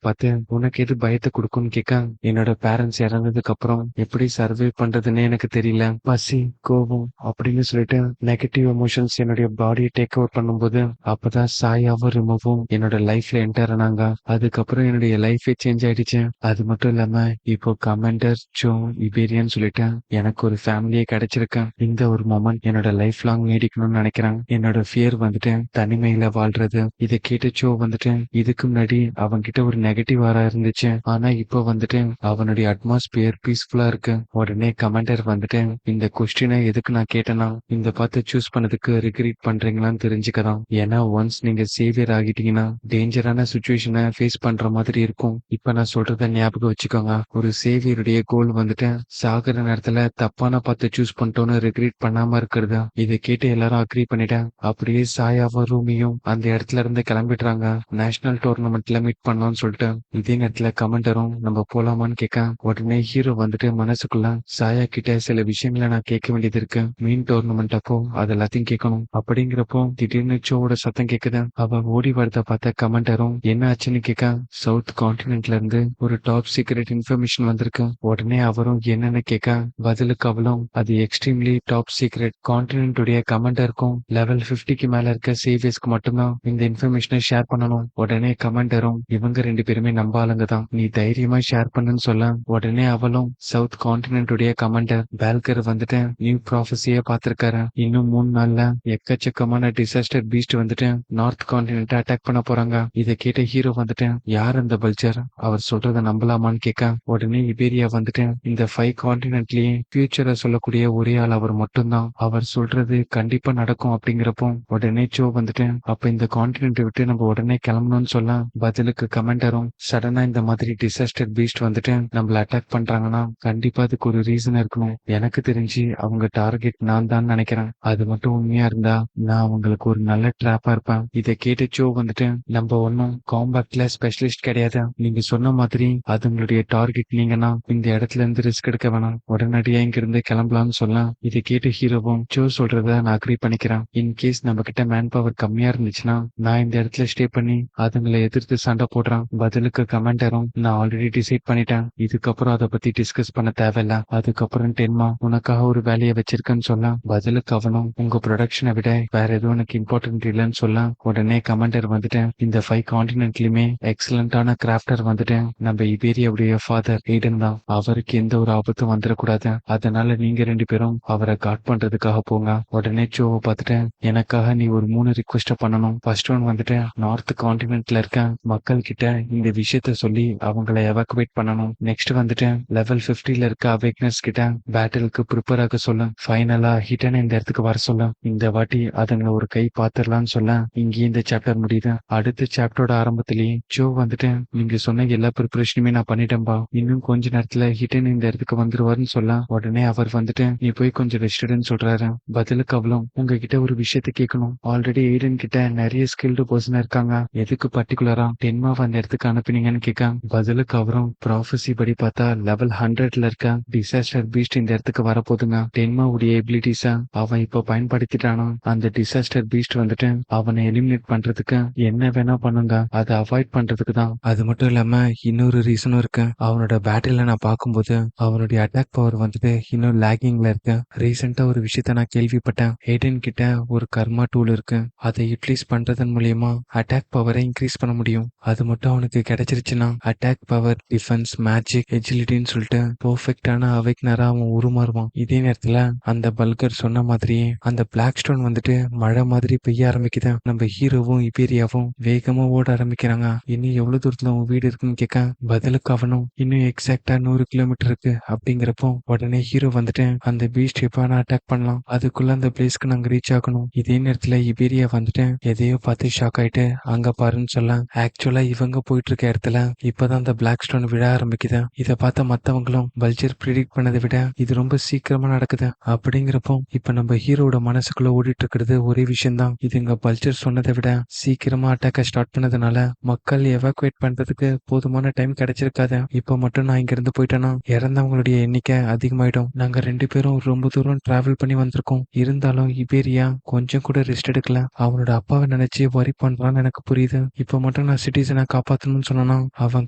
பார்த்து உனக்கு எது பயத்தை கொடுக்கும்னு கேட்க, என்னோட பேரண்ட்ஸ் இறந்ததுக்கு அப்புறம் எப்படி சர்வே பண்றதுன்னு எனக்கு தெரியல. பசி, கோபம் அப்படின்னு சொல்லிட்டு நெகட்டிவ் எமோஷன்ஸ் என்னுடைய பாடியை டேக் ஓவர் பண்ணும்போது அப்பதான் சாயாவும் ரிமோவும் என்னோட லைஃப்ல என்டர் ஆனாங்க. அதுக்கப்புறம் என்னுடைய லைஃபே சேஞ்ச் ஆயிடுச்சு. அது மட்டும் இல்லாம இப்போ கமாண்டர் ஜோ இபேரியன் சொல்லிட்டு எனக்கு ஒரு ஃபேமிலியே கிடைச்சிருக்கேன். இந்த ஒரு மொமெண்ட் என்னோட லைஃப் லாங் நீடிக்கணும்னு நினைக்கிறேன். என்னோட ஃபியர் வந்துட்டு தனிமையில வாழ்றது. இதை கேட்டு ஜோ வந்துட்டு இதுக்கு முன்னாடி அவன்கிட்ட ஒரு நெகட்டிவ் ஆரா இருந்துச்சு. ஆனா இப்போ வந்துட்டு அவனுடைய அட்மாஸ்பியர் பீஸ்ஃபுல்லா இருக்கு. உடனே கமாண்டர் வந்துட்டு இந்த கொஸ்டினை எதுக்கு நான் கேட்டேன்னா இந்த பார்த்து சூஸ் பண்ணதுக்கு ரிக்ரெட் பண்றீங்களான்னு தெரிஞ்சுக்கலாம். ஏன்னா ஒன்ஸ் நீங்க சேவியர் ஆகிட்டீங்கன்னா டேஞ்சரான சுச்சுவேஷனை ஃபேஸ் பண்ற மாதிரி இருக்கும். இப்ப நான் சொல்றத ஞாபகம் வச்சுக்கோங்க. ஒரு சேவியருடைய கோல் வந்துட்டு சாகுற நேரத்துல தப்பான பார்த்து சூஸ் பண்ணிட்டோன்னு ரிக்ரெட் பண்ணாம இருக்கிறது. இதை கேட்டு எல்லாரும் அக்ரி பண்ணிட்டேன். அப்படியே சாயாவும் ரூமியும் அந்த இடத்துல இருந்து கிளம்பிடுறாங்க. நேஷனல் டோர்னமெண்ட்ல மீட் பண்ணலாம்னு சொல்லிட்டு இதே நேரத்துல கமெண்டரும் நம்ம போலாமான்னு கேட்க, உடனே ஹீரோ வந்துட்டு மனசுக்குள்ள சாயா கிட்ட சில விஷயங்களை நான் கேட்க வேண்டியது இருக்கு. மீன் டோர்னமெண்ட் அப்போ அது எல்லாத்தையும் கேட்கணும். அப்படிங்கிறப்போ திடீர்னு சோவோட சத்தம் கேக்குது. அவ ஓடி வரத பார்த்த கமெண்டரும் என்ன ஆச்சுன்னு கேட்க, சவுத் கான்டினென்ட்ல இருந்து ஒரு டாப் சீக்ரெட் இன்ஃபர்மேஷன் வந்திருக்கு. உடனே அவரும் என்னன்னு கேட்க, பதிலுக்கு அவளும் அது எக்ஸ்ட்ரீம்லி டாப் சீக்ரெட். கான்டினென்ட் உடைய கமாண்டருக்கும் லெவல் 50க்கு மேல இருக்க சேவியர்ஸ்க்கு மட்டும்தான் இந்த இன்ஃபர்மேஷனை ஷேர் பண்ணணும். உடனே கமாண்டரும் இவங்க 2 பேருமே நம்ப ஆளுங்க தான், நீ தைரியமா ஷேர் பண்ணுன்னு சொல்ல, உடனே அவளும் சவுத் கான்டினென்ட் உடைய கமாண்டர் பால்கர் வந்துட்டு நியூ ப்ராஃபஸிய பாத்திருக்காரு. இன்னும் 3 நாள்ல எக்கச்சக்கமான டிசாஸ்டர் பீஸ்ட் வந்துட்டு நார்த் கான்டினென்ட் அட்டாக் பண்ண போறாங்க. இதை கேட்ட ஹீரோ வந்துட்டு யார் அந்த பல்ஜர், அவர் சொல்றத நம்பலாமான்னு கேட்க, உடனே இபேரியா வந்துட்டு இந்த 5 கான்டினென்ட்லயே ஃபியூச்சரை சொல்லக்கூடிய ஒரே ஆள் அவர் மட்டும்தான், அவர் சொல்றது கண்டிப்பா நடக்கும் அப்படிங்கிறப்போ உடனே ஜோ வந்துட்டு அப்ப இந்த கான்டினென்ட் விட்டு நம்ம உடனே கிளம்பணும்னு சொல்ல, பதிலுக்கு கமெண்டரும் சடனா இந்த மாதிரி டிசாஸ்டர் பீஸ்ட் வந்துட்டு நம்மள அட்டாக் பண்றாங்கன்னா கண்டிப்பா அதுக்கு ஒரு ரீசன் இருக்கணும். எனக்கு தெரிஞ்சு அவங்க டார்கெட் நான் தான் நினைக்கிறேன். அது மட்டும் உண்மையா இருந்தா நான் அவங்களுக்கு ஒரு நல்ல ட்ராப்பா இருப்பேன். இதை கேட்டு ஜோ வந்துட்டு நம்ம ஒன்னும் காம்பேக்ட்ல ஸ்பெஷலிஸ்ட் கிடையாது, நீங்க சொன்ன மாதிரி அதுங்களுடைய டார்கெட் நீங்கன்னா இந்த இடத்துல இருந்து ரிஸ்க் எடுக்க வேணாம், உடனடியா இங்க இருந்து கிளம்பலாம்னு சொல்ல, இதை கேட்டு ஹீரோவும் ஜோ சொல்றத நான் அக்ரி பண்ணிக்கிறேன். இன்கேஸ் நம்ம கிட்ட மேன் பவர் கம்மியா இருந்துச்சுன்னா நான் இந்த இடத்துல ஸ்டே பண்ணி அதுங்களை எதிர்த்து சண்டை போடுறான். பதிலுக்கு கமாண்டரும் நான் ஆல்ரெடி டிசைட் பண்ணிட்டேன், இதுக்கப்புறம் அதை பத்தி டிஸ்கஸ் பண்ண தேவையில்ல. அதுக்கப்புறம் டென்மா உனக்காக ஒரு வேலையை வச்சிருக்கேன்னு சொல்ல, பதிலுக்கு அவனும் உங்க ப்ரொடக்ஷனை விட வேற எதுவும் எனக்கு இம்பார்ட்டன்ட் இல்லைன்னு சொல்ல, உடனே கமாண்டர் வந்துட்டு இந்த 5 கான்டினென்ட்லயுமே எக்ஸலண்டான கிராஃப்டர் வந்துட்டு நம்ம இபேரியாவுடைய ஃபாதர் எய்டன் தான், அவருக்கு எந்த ஒரு ஆபத்தும் வந்துடக்கூடாது, அதனால நீங்க 2 பேரும் அவரை காட் பண்றதுக்காக போங்க. உடனே ஜோவை பார்த்துட்டு எனக்காக நீ ஒரு 3 ரிக்வெஸ்ட் பண்ணணும். ஃபர்ஸ்ட் ஒன் வந்துட்டு நார்த் கான்டினென்ட்ல இருக்க மக்கள் கிட்ட இந்த விஷயத்த சொல்லி அவங்களை எவாக்குவேட் பண்ணணும். நெக்ஸ்ட் வந்துட்டு லெவல் 50ல இருக்க அவேக்னஸ் கிட்ட பேட்டிலுக்கு ப்ரிப்பேர் ஆக சொல்ல, ஃபைனலா ஹிட்டன் இந்த இடத்துக்கு வர சொல்ல, இந்த வாட்டி அதுங்களை ஒரு கை பாத்துடலாம்னு சொல்ல, இங்கேயே இந்த சாப்டர் முடியுது. அடுத்த சாப்டரோட ஆரம்பத்திலேயே ஜோ வந்துட்டு நீங்க சொன்ன எல்லா ப்ரிப்பரேஷனுமே நான் பண்ணிட்டேன்பா, இன்னும் கொஞ்ச நேரத்துல ஹிட்டன் இந்த இடத்துக்கு வந்துருவாருன்னு சொல்ல, உடனே அவர் வந்துட்டு நீ போய் கொஞ்சம் ரெஸ்டடுன்னு சொல்றாரு. பதிலுக்கு அவளும் உங்ககிட்ட ஒரு விஷயத்த கேட்கணும், ஆல்ரெடி எய்டன் கிட்ட நிறைய ஸ்கில்டு பர்சன் இருக்காங்க, எதுக்கு பர்டிகுலரா டென்மாவை அந்த இடத்துக்கு அனுப்பினீங்கன்னு கேட்க, பதிலுக்கு அவரும் ப்ராஃபஸி படி பார்த்தா லெவல் 100ல இருக்க டிசாஸ்டர் பீஸ்ட் இந்த இடத்துக்கு வரப்போதுங்க. டென்மாவுடைய எபிலிட்டிஸ அவன் இப்ப பயன்படுத்திட்டானா அந்த டிசாஸ்டர் பீஸ்ட் வந்துட்டு அவனை எலிமினேட் பண்றதுக்கு என்ன வேணா பண்ணுங்க, அதை அவாய்ட் பண்றதுக்கு தான். அது மட்டும் இல்லாம இன்னொரு ரீசனும் இருக்கு. அவனோட பேட்டில நான் பார்க்கும்போது அவனுடைய அட்டாக் பவர் வந்துட்டு இன்னும் லேகிங்ல இருக்கு. ரீசெண்டா ஒரு விஷயத்த நான் கேள்விப்பட்டேன், எய்டன் கிட்ட ஒரு கர்மா டூல் இருக்கு, அதை யூட்டிலைஸ் பண்றதன் மூலியமா அட்டாக் பவரை இன்க்ரீஸ் பண்ண முடியும். அது மட்டும் அவனுக்கு கிடைச்சிருச்சுன்னா அட்டாக் பவர், டிஃபென்ஸ், மேஜிக், எஜிலிட்டின்னு சொல்லிட்டு பெர்ஃபெக்டான அவேக்னரா அவன் உருமாறுவான். இதே நேரத்துல அந்த பல்கர் சொன்ன மாதிரியே அந்த பிளாக் ஸ்டோன் வந்துட்டு மழை மாதிரி பெய்ய ஆரம்பிக்குது. நம்ம ஹீரோவும் இபேரியாவும் வேகமா ஓட ஆரம்பிக்கிறாங்க. இன்னும் எவ்வளவு தூரத்துல உன் வீடு இருக்குன்னு கேட்க, பதிலுக்கு அவனும் இன்னும் எக்ஸாக்டா 100 கிலோமீட்டர் இருக்கு அப்படிங்கிறப்போ உடனே ஹீரோ வந்துட்டு அந்த பீஸ்ட் எப்ப அட்டாக் பண்ணலாம், அதுக்குள்ள அந்த பிளேஸ்க்கு நாங்க ரீச் ஆகணும். இதே நேரத்துல இபேரியா வந்துட்டு எதையோ பார்த்து ஷாக் ஆயிட்டு அங்க பாருன்னு பண்ணணும்னு சொல்ல ஆக்சுவலா இவங்க போயிட்டு இருக்க இடத்துல இப்பதான் அந்த பிளாக் ஸ்டோன் விழ ஆரம்பிக்குது. இதை பார்த்த மத்தவங்களும் பல்ஜர் ப்ரிடிக்ட் பண்ணதை விட இது ரொம்ப சீக்கிரமா நடக்குது அப்படிங்கிறப்போ இப்ப நம்ம ஹீரோட மனசுக்குள்ள ஓடிட்டு இருக்கிறது ஒரே விஷயம் தான். இது இங்க பல்ஜர் சொன்னதை விட சீக்கிரமா அட்டாக்க ஸ்டார்ட் பண்ணதுனால மக்கள் எவாக்குவேட் பண்றதுக்கு போதுமான டைம் கிடைச்சிருக்காது. இப்ப மட்டும் நான் இங்க இருந்து போயிட்டேன்னா இறந்தவங்களுடைய எண்ணிக்கை அதிகமாயிடும். நாங்க 2 பேரும் ரொம்ப தூரம் டிராவல் பண்ணி வந்திருக்கோம். இருந்தாலும் இபேரியா கொஞ்சம் கூட ரெஸ்ட் எடுக்கல. அவனோட அப்பாவை நினைச்சு வரி பண்றான்னு எனக்கு புரியுது. இப்ப மட்டும் நான் சிட்டிசனை காப்பாத்தணும்னு சொன்னா அவன்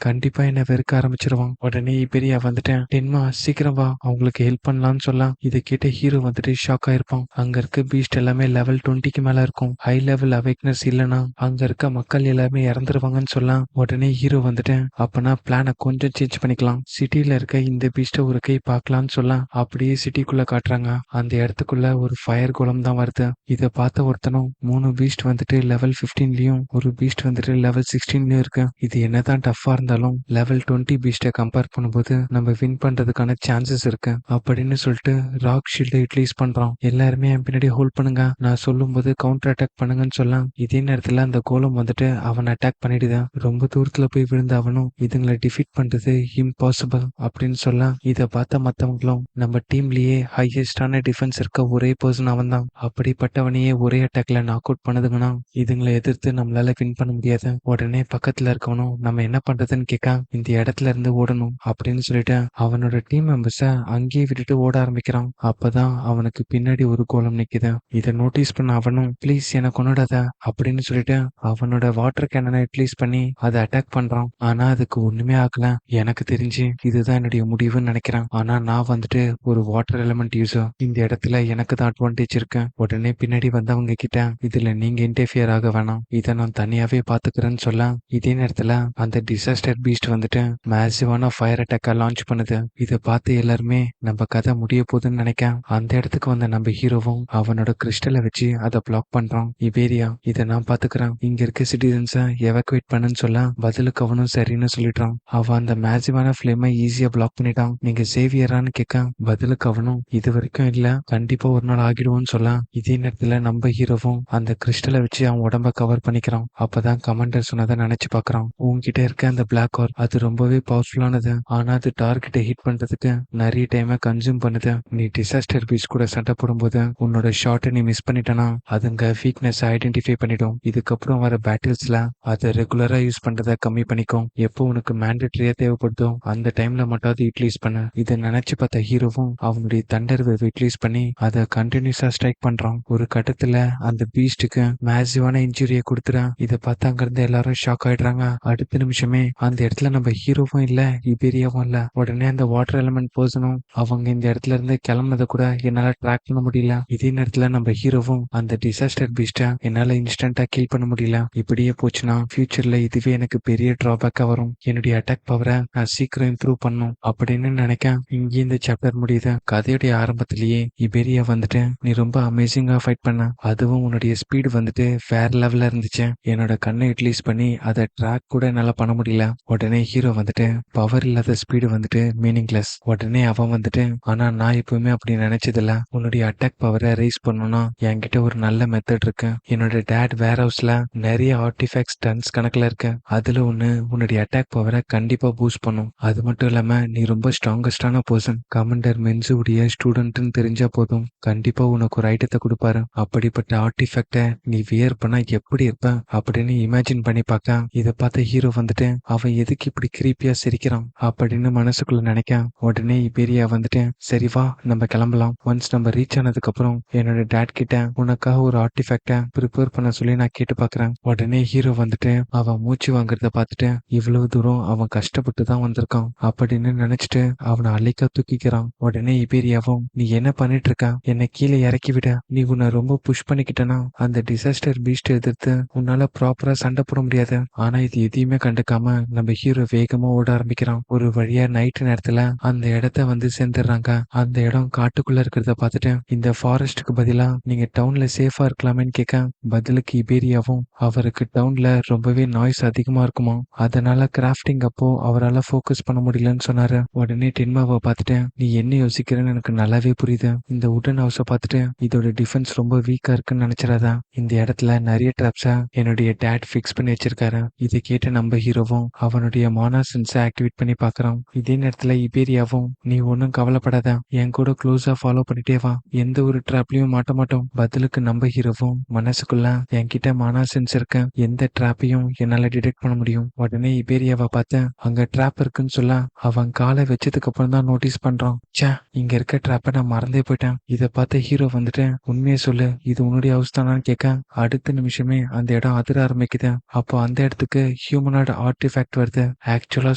கண்டிப்பா என்ன வெறுக்க ஆரம்பிச்சிருவான். உடனே இபேரியா வந்துட்டேன், டென்மா சீக்கிரம் வா, அவங்களுக்கு ஹெல்ப் பண்ணலாம்னு சொல்ல இதை கேட்ட ஹீரோ வந்துட்டு ஷாக் ஆயிருப்பான். அங்க இருக்க பீஸ்ட் எல்லாமே லெவல் 20க்கு மேல இருக்கும். ஹை லெவல் அவேக்னஸ் இல்லைன்னா அங்க இருக்க மக்கள் எல்லாமே இறந்துருவாங்கன்னு சொல்ல உடனே ஹீரோ வந்துட்டு அப்பனா பிளானை கொஞ்சம் சேஞ்ச் பண்ணிக்கலாம், சிட்டில இருக்க இந்த பீஸ்ட ஒரு கை பார்க்கலாம்னு சொல்ல அப்படியே சிட்டிக்குள்ள காட்டுறாங்க. அந்த இடத்துக்குள்ள ஒரு ஃபயர் கோலம் தான் வருது. இதை பார்த்த ஒருத்தனும் 3 பீஸ்ட் வந்துட்டு லெவல் 15லயும் ஒரு பீஸ்ட் வந்துட்டு லெவல் 16லயும் இருக்கு. இது என்னதான் டஃபா இருந்தாலும் லெவல் 20 பீஸ்ட கம்பேர் பண்ணும்போது நம்ம வின் பண்றதுக்கான சான்சஸ் இருக்கு அப்படின்னு சொல்லிட்டு ராக் ஷீல்ட யூட்டிலைஸ் பண்றான். எல்லாருமே என் பின்னாடி ஹோல்ட் பண்ணுங்க, நான் சொல்லும் போது கவுண்டர் அட்டாக் பண்ணுங்கன்னு சொல்ல இதே நேரத்துல அந்த கோலம் வந்துட்டு அவன் அட்டாக் பண்ணிடுது. ரொம்ப தூரத்துல போய் விழுந்த அவனும் இதுங்களை டிஃபீட் பண்றது இம்பாசிபிள் அப்படின்னு சொல்ல இதை பார்த்த மத்தவங்களும் நம்ம டீம்லயே ஹையஸ்டான டிஃபென்ஸ் இருக்க ஒரே பர்சன் அவன் தான். அப்படிப்பட்டவனையே ஒரே அட்டாக்ல நாக் அவுட் பண்ணதுங்கன்னா இதுங்களை எதிர்த்து நம்மளால வின் பண்ண முடியாது. உடனே பக்கத்துல இருக்கவனும் நம்ம என்ன பண்றதுன்னு கேட்க இந்த இடத்துல இருந்து ஓடணும் அப்படின்னு சொல்லிட்டு அவனோட டீம் மெம்பர்ஸ அங்கேயே விட்டுட்டு ஓட ஆரம்பிக்கிறான். அப்பதான் அவனுக்கு பின்னாடி ஒரு கோலம் நிக்குது. இதை நோட்டீஸ் பண்ண அவனும் ப்ளீஸ் எனக்கு கொண்டாடாத அப்படின்னு சொல்லிட்டு அவனோட வாட்டர் கேனனை யூட்டிலைஸ் பண்ணி அதை அட்டாக் பண்றான். ஆனா அதுக்கு ஒண்ணுமே ஆகல. எனக்கு தெரிஞ்சு இதுதான் என்னுடைய முடிவுன்னு நினைக்கிறேன். ஆனா நான் வந்துட்டு ஒரு வாட்டர் எலிமெண்ட் யூஸர், இந்த இடத்துல எனக்கு தான் அட்வான்டேஜ் இருக்கு. உடனே பின்னாடி வந்தவங்க கிட்ட இதுல நீங்க இன்டர்ஃபியர் ஆக வேணாம், இதை நான் தனியாவே பாத்துக்கிறேன்னு சொல்ல இதே நேரத்துல அந்த டிசாஸ்டர் பீஸ்ட் வந்துட்டு மேசிவான ஃபயர் அட்டாக்கா லான்ச் பண்ணுது. இதை பார்த்து எல்லாருமே நம்ம கதை முடிய போகுதுன்னு நினைக்க அந்த இடத்துக்கு வந்த நம்ம ஹீரோவும் அவனோட கிறிஸ்டலை வச்சு அதை பிளாக் பண்றான். இபேரியா இதை நான் பாத்துக்கிறேன், இங்க இருக்க சிட்டிசன்ஸை எவாக்குவேட் பண்ணுன்னு சொல்ல பதிலுக்கு அவனும் சரின்னு சொல்லிட்டான். அவன் அந்த மேசிவான ஃபிளேமை ஈஸியா பிளாக் பண்ணிட்டான். நீங்க சேவியரான்னு கேட்க பதிலுக்கு அவனும் இது வரைக்கும் இல்ல, கண்டிப்பா ஒரு நாள் ஆகிடுவோம்னு சொல்ல இதே நேரத்துல நம்ம ஹீரோவும் அந்த கிறிஸ்டலை வச்சு அவன் உடம்ப கவர் பண்ணிக்கிறான். அப்பதான் கமாண்டர் சொன்னதை நினைச்சு பாக்குறான். உன்கிட்ட இருக்க அந்த பிளாக் ஹோல் அது ரொம்பவே பவர்ஃபுல்லானது, ஆனா அது டார்கெட்டை ஹிட் பண்றதுக்கு நிறைய டைமை கன்சியூம் பண்ணுது. நீ டிசாஸ்டர் பீஸ் கூட சண்டை போடும்போது உன்னோட ஷாட்டை நீ மிஸ் பண்ணிட்டனா அதுங்க வீக்னஸ் ஐடென்டிஃபை பண்ணிடும். இதுக்கப்புறம் வர பேட்டில்ஸ்ல அதை ரெகுலரா யூஸ் பண்றதை கம்மி பண்ணிக்கும். எப்போ உனக்கு மேண்டேட்டரியா தேவைப்படுதோ அந்த டைம்ல மட்டும் அதை யூட்டிலைஸ் பண்ண. இதை நினைச்சு பார்த்த ஹீரோவும் அவனுடைய தண்டர் யூட்டிலைஸ் பண்ணி அதை கண்டினியூஸா ஸ்ட்ரைக் பண்றான். ஒரு கட்டத்துல அந்த பீஸ்டுக்கு மேசிவான இன்ஜுரியை கொடுத்துறான். இதை பார்த்து அங்க இருந்து எல்லாரும் ஷாக் ஆயிடுறாங்க. அடுத்த நிமிஷமே அந்த இடத்துல நம்ம ஹீரோவும் இல்ல, இபேரியாவும் இல்ல. உடனே அந்த வாட்டர் எலிமெண்ட் பர்சனும் அவங்க இந்த இடத்துல இருந்து கிளம்புனதை கூட என்னால ட்ராக் பண்ண முடியல. இதே நேரத்துல நம்ம ஹீரோவும் அந்த டிசாஸ்டர் பீஸ்ட என்னால இன்ஸ்டன்டா கில் பண்ண முடியல. இப்படியே போச்சுன்னா ஃபியூச்சர்ல இதுவே எனக்கு பெரிய டிராபேக்கா வரும். என்னுடைய அட்டாக் பவரை நான் சீக்கிரம் இம்ப்ரூவ் பண்ணும் அப்படின்னு நினைக்க இங்கே இந்த சாப்டர் முடியுது. கதையுடைய ஆரம்பத்திலேயே இபேரியா வந்துட்டு நீ ரொம்ப அமேசிங்கா ஃபைட் பண்ண, அதுவும் உன்னுடைய ஸ்பீடு வந்துட்டு வேற லெவல்ல இருந்துச்சு. என்னோட கண்ணை யூட்டிலைஸ் பண்ணி அதை ட்ராக் கூட என்னால பண்ண முடியல. உடனே ஹீரோ வந்துட்டு பவர் இல்லாத ஸ்பீடு வந்துட்டு மீனிங்லெஸ். உடனே அவன் வந்துட்டு ஆனா நான் எப்பவுமே அப்படி நினைச்சதில்ல, உன்னுடைய அட்டாக் பவரை ரைஸ் பண்ணணும்னா என்கிட்ட ஒரு நல்ல மெத்தட் இருக்கு. என்னோட டேட் வேர் ஹவுஸ்ல நிறைய ஆர்டிஃபேக்ட்ஸ் டன்ஸ் கணக்குல இருக்கு. அதுல ஒண்ணு உன்னுடைய அட்டாக் பவரை கண்டிப்பா பூஸ்ட் பண்ணும். அது மட்டும் இல்லாம நீ ரொம்ப ஸ்ட்ராங்கஸ்டான பர்சன், கமாண்டர் மென்சுடைய ஸ்டூடெண்ட்னு தெரிஞ்சா போதும் கண்டிப்பா உனக்கு ஒரு ஐட்டத்தை கொடுப்பாரு. அப்படிப்பட்ட ஆர்டிஃபேக்ட நீ வியர் பண்ணா எப்படி இருப்ப அப்படின்னு இமேஜின் பண்ணி பார்க்க இதை பார்த்த ஹீரோ வந்துட்டு அவன் எதுக்கு இப்படி கிரீப்பியா சிரிக்கிறான் அப்படின்னு மனசுக்குள்ள நினைக்க உடனே இபேரியா வந்துட்டு சரி வா நம்ம கிளம்பலாம். ஒன்ஸ் நம்ம ரீச் ஆனதுக்கு அப்புறம் என்னோட டேட் கிட்ட உனக்காக ஒரு ஆர்டிஃபேக்ட ப்ரிப்பேர் பண்ண சொல்லி நான் கேட்டு பாக்குறேன். உடனே ஹீரோ வந்துட்டு அவன் மூச்சு வாங்குறத பார்த்துட்டு இவ்வளவு தூரம் அவன் கஷ்டப்பட்டு தான் வந்திருக்கான் அப்படின்னு நினைச்சிட்டு அவனை அலைக்க தூக்கிக்கிறான். உடனே இபேரியாவும் நீ என்ன பண்ணிட்டு இருக்க, என்னை கீழே இறக்கி விட, நீ உன்னை ரொம்ப புஷ் பண்ணிக்கிட்டனா அந்த டிசாஸ்டர் பீஸ்ட் எதிர்த்து உன்னால ப்ராப்பரா சண்டை போட முடியாது. ஆனா இது எதையுமே கண்டுக்காம நம்ம ஹீரோ வேகமா ஓட ஆரம்பிக்கிறான். ஒரு வழியா நைட் நேரத்துல அந்த இடத்த வந்து சேர்ந்துடுறாங்க. அந்த இடம் காட்டுக்குள்ள இருக்கிறத பார்த்துட்டு இந்த ஃபாரஸ்டுக்கு பதிலா நீங்க டவுன்ல சேஃபா இருக்கலாமேன்னு கேட்க பதிலுக்கு இபேரியாவும் அவருக்கு டவுன்ல ரொம்பவே நாய்ஸ் அதிகமா இருக்குமா, அதனால கிராஃப்டிங் அப்போ அவரால் ஃபோக்கஸ் பண்ண முடியலன்னு சொன்னாரு. உடனே டென்மாவை பார்த்துட்டு நீ என்ன யோசிக்கிறேன்னு எனக்கு நல்லாவே புரியுது. இந்த உடன் ஹவுஸை பார்த்துட்டு இதோட டிஃபென்ஸ் ரொம்ப வீக்கா இருக்குன்னு நினைச்சிடாதா, இந்த இடத்துல நிறைய ட்ராப்ஸா என்னுடைய டேட் ஆர்டிஃபேக்ட் ஃபிக்ஸ் பண்ணி வச்சிருக்காரு. இதை கேட்டு நம்ம ஹீரோவும் அவனுடைய மானா சென்ஸை ஆக்டிவேட் பண்ணி பார்க்கறான். இதே நேரத்துல இபேரியாவும் நீ ஒன்னும் கவலைப்படாத, என் கூட க்ளோஸா ஃபாலோ பண்ணிட்டே வா, எந்த ஒரு ட்ராப்லயும் மாட்ட மாட்டோம். பதிலுக்கு நம்ம ஹீரோவும் மனசுக்குள்ள என்கிட்ட மானா சென்ஸ் இருக்கு, எந்த ட்ராப்பையும் என்னால டிடெக்ட் பண்ண முடியும். உடனே இபேரியாவை பார்த்து அங்க ட்ராப் இருக்குன்னு சொல்ல அவன் காலை வச்சதுக்கு அப்புறம் தான் நோட்டீஸ் பண்றான். ச்சே, இங்க இருக்க ட்ராப்பை நான் மறந்தே போயிட்டேன். இதை பார்த்த ஹீரோ வந்துட்டு உண்மையை சொல்லு, இது உன்னுடைய ஹவுஸ் தானான்னு கேட்க அடுத்த நிமிஷமே அந்த இடம் அதிர ஆரம்பிக்குது. அப்போ அந்த இடத்துக்கு ஹியூமனாய்டு ஆர்டிஃபேக்ட் வருது. ஆக்சுவலா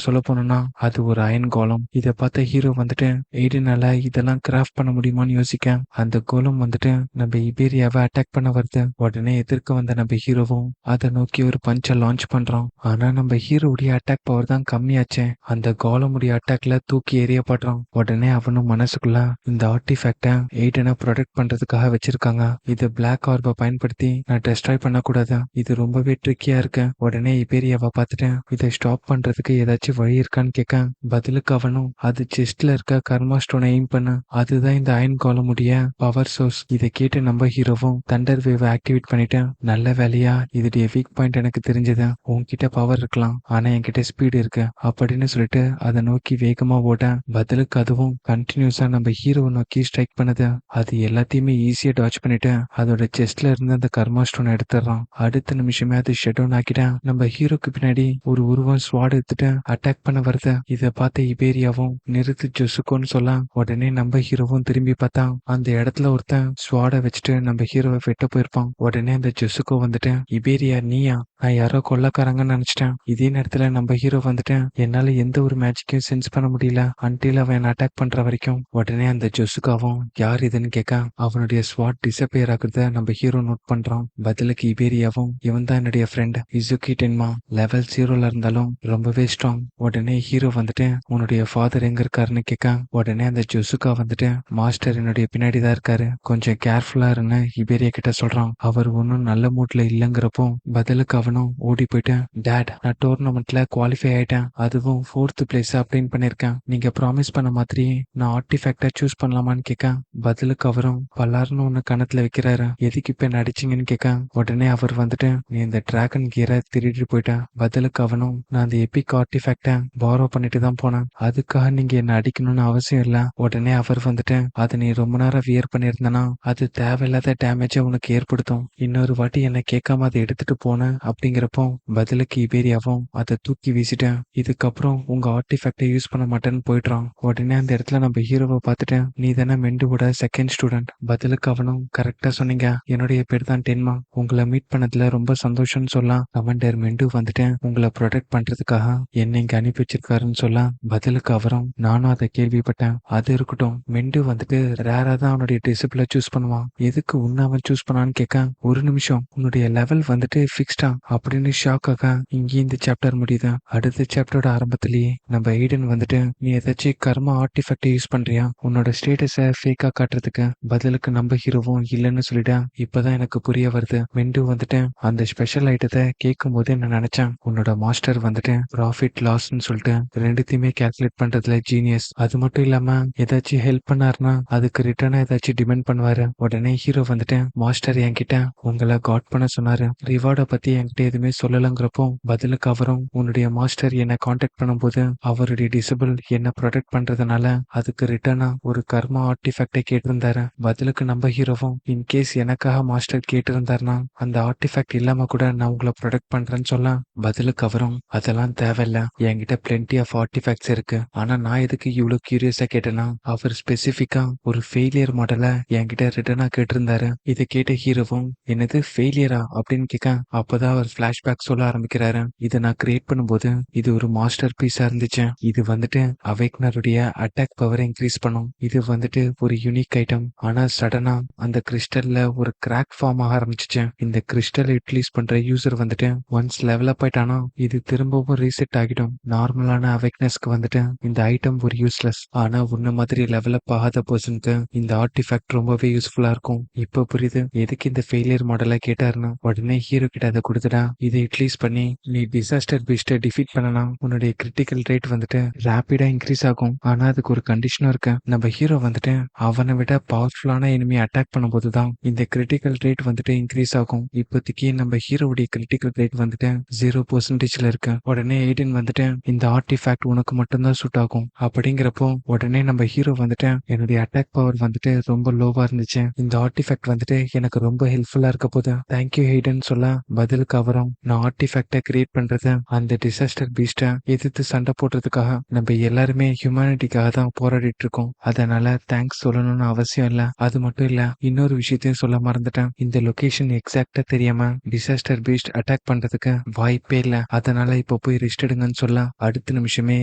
சொல்ல போனோம்னா அது ஒரு அயன் கோலம். இதை பார்த்த ஹீரோ வந்துட்டு எய்டனால இதெல்லாம் கிராஃப்ட் பண்ண முடியுமான்னு யோசிக்க அந்த கோலம் வந்துட்டு நம்ம இபேரியாவை அட்டாக் பண்ண வருது. உடனே எதிர்க்க வந்த நம்ம ஹீரோவும் அதை நோக்கி ஒரு பஞ்சை லான்ச் பண்றான். ஆனா நம்ம ஹீரோவுடைய அட்டாக் பவர் தான் கம்மியாச்சே. அந்த கோலமுடைய அட்டாக்ல தூக்கி எறியப்படுறான். உடனே அவனும் மனசுக்குள்ள இந்த ஆர்டிஃபேக்டை எய்டனை ப்ரொடெக்ட் பண்றதுக்காக வச்சிருக்காங்க, இது பிளாக் ஆர்பை பயன்படுத்தி நான் டெஸ்ட்ராய் பண்ணக்கூடாது, இது ரொம்பவே ட்ரிக்கியா இருக்கு. உடனே இபேரியாவை பார்த்துட்டு இதை ஸ்டாப் பண்றதுக்கு ஏதாச்சும் வழி இருக்கான்னு கேட்க பதிலுக்கு அவனும் அது செஸ்ட்ல இருக்க கர்மா ஸ்டோனை எய்ம் பண்ணு, அதுதான் இந்த அயன் கோலமுடைய பவர் சோர்ஸ். இதை கேட்டு நம்ம ஹீரோவும் தண்டர் வேவ் ஆக்டிவேட் பண்ணிட்டு நல்ல வேலையா இதோடைய வீக் பாயிண்ட் எனக்கு தெரிஞ்சது, உன்கிட்ட பவர் இருக்கலாம் ஆனா என்கிட்ட ஸ்பீடு இருக்கு அப்படின்னு சொல்லிட்டு அதை நோக்கி வேகமா ஓட பதிலுக்கு அதுவும் கண்டினியூஸா நம்ம ஹீரோவை நோக்கி ஸ்ட்ரைக் பண்ணுது. அது எல்லாத்தையுமே ஈஸியா டாச் பண்ணிட்டு அதோட செஸ்ட்ல இருந்து அந்த கர்மா ஸ்டோனை எடுத்துடுறான். அடுத்த நிமிஷமே அது ஷட் டவுன் ஆக்கிட்டா நம்ம ஹீரோக்கு பின்னாடி ஒரு உருவம் ஸ்வாட் எடுத்துட்டு அட்டாக் பண்ண வருது. இதை பார்த்த இபேரியாவும் நிறுத்து ஜொசுக்கோன்னு சொல்ல உடனே நம்ம ஹீரோவும் திரும்பி பார்த்தா அந்த இடத்துல ஒருத்தன் ஸ்வாடை வச்சுட்டு நம்ம ஹீரோவை வெட்ட போயிருப்பான். உடனே அந்த ஜொசுக்கோ வந்துட்டு இபேரியா நீயா, நான் யாரோ கொள்ளக்காரங்கன்னு நினைச்சிட்டேன். இதே நேரத்துல நம்ம ஹீரோ வந்துட்டு என்னால எந்த ஒரு மேஜிக்கையும் சென்ஸ் பண்ண முடியல அன்டில் அவன் அட்டாக் பண்ற வரைக்கும். உடனே அந்த ஜொசுக்காவும் யார் இதுன்னு கேட்க அவனுடைய ஸ்வாட் டிசப்பியர் ஆகுறத நம்ம ஹீரோ நோட் பண்றான். பதிலுக்கு இபேரியாவும் இவன் தான் என்னுடைய ஃப்ரெண்ட் இசுகி டென்மா, லெவல் 0ல இருந்தாலும் ரொம்பவே ஸ்ட்ராங். உடனே ஹீரோ வந்துட்டு உன்னுடைய ஃபாதர் எங்க இருக்காருன்னு கேட்க உடனே அந்த ஜொசுகா வந்துட்டு மாஸ்டர் என்னுடைய பின்னாடி தான் இருக்காரு, கொஞ்சம் கேர்ஃபுல்லா இருன்னு இபேரியா கிட்ட சொல்றான். அவர் ஒன்னும் நல்ல மூட்ல இல்லங்கிறப்போ பதிலுக்கு அவனும் ஓடி போயிட்டு டேட் நான் டோர்னமெண்ட்ல குவாலிஃபை ஆயிட்டேன், அதுவும் 4th பிளேஸ் அப்ளைன் பண்ணிருக்கேன், நீங்க ப்ராமிஸ் பண்ண மாதிரி நான் ஆர்டிஃபேக்டா சூஸ் பண்ணலாமான்னு கேட்க பதிலுக்கு அவரும் பல்லாருன்னு ஒன்னு கணத்துல வைக்கிறாரு. எதுக்கு இப்ப என்ன அடிச்சிங்கன்னு கேட்க உடனே அவர் வந்துட்டு நீ இந்த டிராகன் கியரை திருடிட்டு போயிட்ட. பதிலுக்கு அவனும் நான் அந்த எபிக் ஆர்டிஃபேக்டை பாரோ பண்ணிட்டு தான் போனேன், அதுக்காக நீங்க என்ன அடிக்கணும்னு அவசியம் இல்ல. உடனே அவர் வந்துட்டு அதை நீ ரொம்ப நேரம் வியர் பண்ணிருந்தனா அது தேவையில்லாத டேமேஜை உனக்கு ஏற்படுத்தும், இன்னொரு வாட்டி என்ன கேட்காம அதை எடுத்துட்டு போன அப்படிங்கிறப்போ பதிலுக்கு இபேரியாவும் அதை தூக்கி வீசிட்டேன், இதுக்கப்புறம் உங்க ஆர்டிஃபேக்டை யூஸ் பண்ண மாட்டேன்னு போயிடுறான். உடனே அந்த இடத்துல நம்ம ஹீரோவை பார்த்துட்டு நீ தானே மெண்டுவோட செகண்ட் ஸ்டூடெண்ட். பதிலுக்கு அவனும் கரெக்டா சொன்னீங்க, என்னுடைய பேர் தான் டென்மா, உங்களை மீட் பண்ணதுல ரொம்ப சந்தோஷம்னு சொல்லலாம். கமாண்டர் மெண்டு வந்துட்டு உங்களை ப்ரொடெக்ட் பண்றதுக்காக என்னை இங்க அனுப்பி வச்சிருக்காருன்னு சொல்ல பதிலுக்கு அவரும் நானும் அதை கேள்விப்பட்டேன், அது இருக்கட்டும் மெண்டு வந்துட்டு ரேரா தான் அவனுடைய டிசிப்ளை சூஸ் பண்ணுவான், எதுக்கு உன்னை அவன் சூஸ் பண்ணான்னு கேட்க ஒரு நிமிஷம் உன்னுடைய லெவல் வந்துட்டு ஃபிக்ஸ்டா அப்படின்னு ஷாக் ஆக இங்கே இந்த சாப்டர் முடியுது. அடுத்த சாப்டரோட ஆரம்பத்திலேயே நம்ம எய்டன் வந்துட்டு நீ ஏதாச்சும் கர்மா ஆர்டிஃபேக்ட் யூஸ் பண்றியா உன்னோட ஸ்டேட்டஸை ஃபேக்கா காட்டுறதுக்கு. பதிலுக்கு நம்ம ஹீரோவும் இல்லைன்னு சொல்லிட்டா இப்பதான் எனக்கு புரிய வருது. மெண்டு வந்துட்டு அந்த ஸ்பெஷல் ஐட்டத்தை கேட்கும் போது நான் நினைச்சேன் உன்னோட மாஸ்டர் வந்துட்டு ப்ராஃபிட் லாஸ்ன்னு சொல்லிட்டு ரெண்டுத்தையுமே கால்குலேட் பண்றதுல ஜீனியஸ், அது மட்டும் இல்லாம ஏதாச்சும் ஹெல்ப் பண்ணாருன்னா அதுக்கு ரிட்டர்னா ஏதாச்சும் டிமெண்ட் பண்ணுவாரு. உடனே ஹீரோ வந்துட்டு மாஸ்டர் என்கிட்ட உங்களை காட் பண்ண சொன்னாரு, ரிவார்டை பத்தி என்கிட்ட எதுவுமே சொல்லலங்கிறப்போ பதிலுக்கு அவரும் உன்னுடைய மாஸ்டர் என்ன கான்டாக்ட் பண்ணும்போது அவருடைய டிசபிள் என்ன ப்ரொடெக்ட் பண்றதுனால அதுக்கு ரிட்டர்னா ஒரு கர்மா ஆர்டிஃபேக்டை கேட்டிருந்தாரு. பதிலுக்கு நம்ம ஹீரோவும் இன்கேஸ் எனக்காக மாஸ்டர் கேட்டிருந்தாருன்னா அந்த ஆர்டிஃபேக்ட் இல்லாம கூட நான் உங்களை ப்ரொடெக்ட் பண்றேன்னு சொல்ல பதிலுக்கு அவரும் அதெல்லாம் தேவையில்ல, என்கிட்ட பிளென்டி ஆஃப் ஆர்டிஃபேக்ட்ஸ் இருக்கு, ஆனா நான் எதுக்கு இவ்வளவு கியூரியஸா கேட்டேன்னா அவர் ஸ்பெசிபிக்கா ஒரு ஃபெயிலியர் மாடலை என்கிட்ட ரிட்டர்னா கேட்டிருந்தாரு. இதை கேட்ட ஹீரோவும் என்னது ஃபெயிலியரா அப்படின்னு கேட்க அப்பதான் அவர் பிளாஷ்பேக் சொல்ல ஆரம்பிக்கிறாரு. இதை நான் கிரியேட் பண்ணும்போது இது ஒரு மாஸ்டர் பீஸா இருந்துச்சு, இது வந்துட்டு அவேக்னருடைய அட்டாக் பவரை இன்க்ரீஸ் பண்ணும், இது வந்துட்டு ஒரு யூனிக் ஐட்டம், ஆனா சடனா அந்த கிறிஸ்டல்ல ஒரு கிராக் ஃபார்ம் ஆக ஆரம்பிச்சிச்சு. இந்த கிறிஸ்டல் யூட்டிலைஸ் பண்ற யூசர் வந்துட்டு ஒன்ஸ் லெவல் அப் ஆயிட்டானா இது திரும்பவும் ரீசெட் ஆகிடும். நார்மலான அவேக்னஸ்க்கு வந்துட்டு இந்த ஐட்டம் ஒரு யூஸ்லெஸ், ஆனா உன்ன மாதிரி லெவல் அப் ஆகாத பர்சனுக்கு இந்த ஆர்டிஃபேக்ட் ரொம்பவே யூஸ்ஃபுல்லா இருக்கும். இப்போ புரியுது எதுக்கு இந்த ஃபெயிலியர் மாடலை கேட்டாருன்னு. உடனே ஹீரோ கிட்ட அதை கொடுத்துட்டா இதை யூட்டிலைஸ் பண்ணி நீ டிசாஸ்டர் பீஸ்டை டிஃபீட் பண்ணனா உன்னுடைய கிரிட்டிக்கல் ரேட் வந்துட்டு ரேபிடா இன்க்ரீஸ் ஆகும், ஆனா அதுக்கு ஒரு கண்டிஷனும் இருக்கு. நம்ம ஹீரோ வந்துட்டு அவனை விட பவர்ஃபுல்லான எனிமி அட்டாக் பண்ணும்போது தான் இந்த கிரிட்டிக்கல் ரேட் வந்துட்டு இன்க்ரீஸ் ஆகும். இப்போதைக்கு நம்ம ஹீரோ ஹீரோவுடைய கிரிட்டிக்கல் ரேட் வந்துட்டு 0% இருக்கு. உடனே எய்டன் வந்துட்டு இந்த ஆர்டிஃபேக்ட் உனக்கு மட்டும்தான் சூட் ஆகும் அப்படிங்கிறப்போ உடனே நம்ம ஹீரோ வந்துட்டு என்னுடைய அட்டாக் பவர் வந்துட்டு ரொம்ப லோவா இருந்துச்சு, இந்த ஆர்டிஃபேக்ட் வந்துட்டு எனக்கு ரொம்ப ஹெல்ப்ஃபுல்லா இருக்க போது தேங்க்யூ ஹெய்டன் சொல்ல, பதிலுக்கு அவரும் நான் ஆர்டிஃபேக்டை கிரியேட் பண்றது அந்த டிசாஸ்டர் பீஸ்ட எதிர்த்து சண்டை போடுறதுக்காக, நம்ம எல்லாருமே ஹியூமனிட்டிக்காக தான் போராடிட்டு இருக்கோம், அதனால தேங்க்ஸ் சொல்லணும்னு அவசியம் இல்ல. அது மட்டும் இல்ல, இன்னொரு விஷயத்தையும் சொல்ல மறந்துட்டேன். இந்த லொகேஷன் எக்ஸாக்டா தெரியாம டிசாஸ்டர் பீஸ்ட் அட்டாக் பண்றதுக்கு வாய்ப்பே இல்ல, அதனால இப்போ போய் ரெஸ்ட் எடுங்கன்னு சொல்ல, அடுத்த நிமிஷமே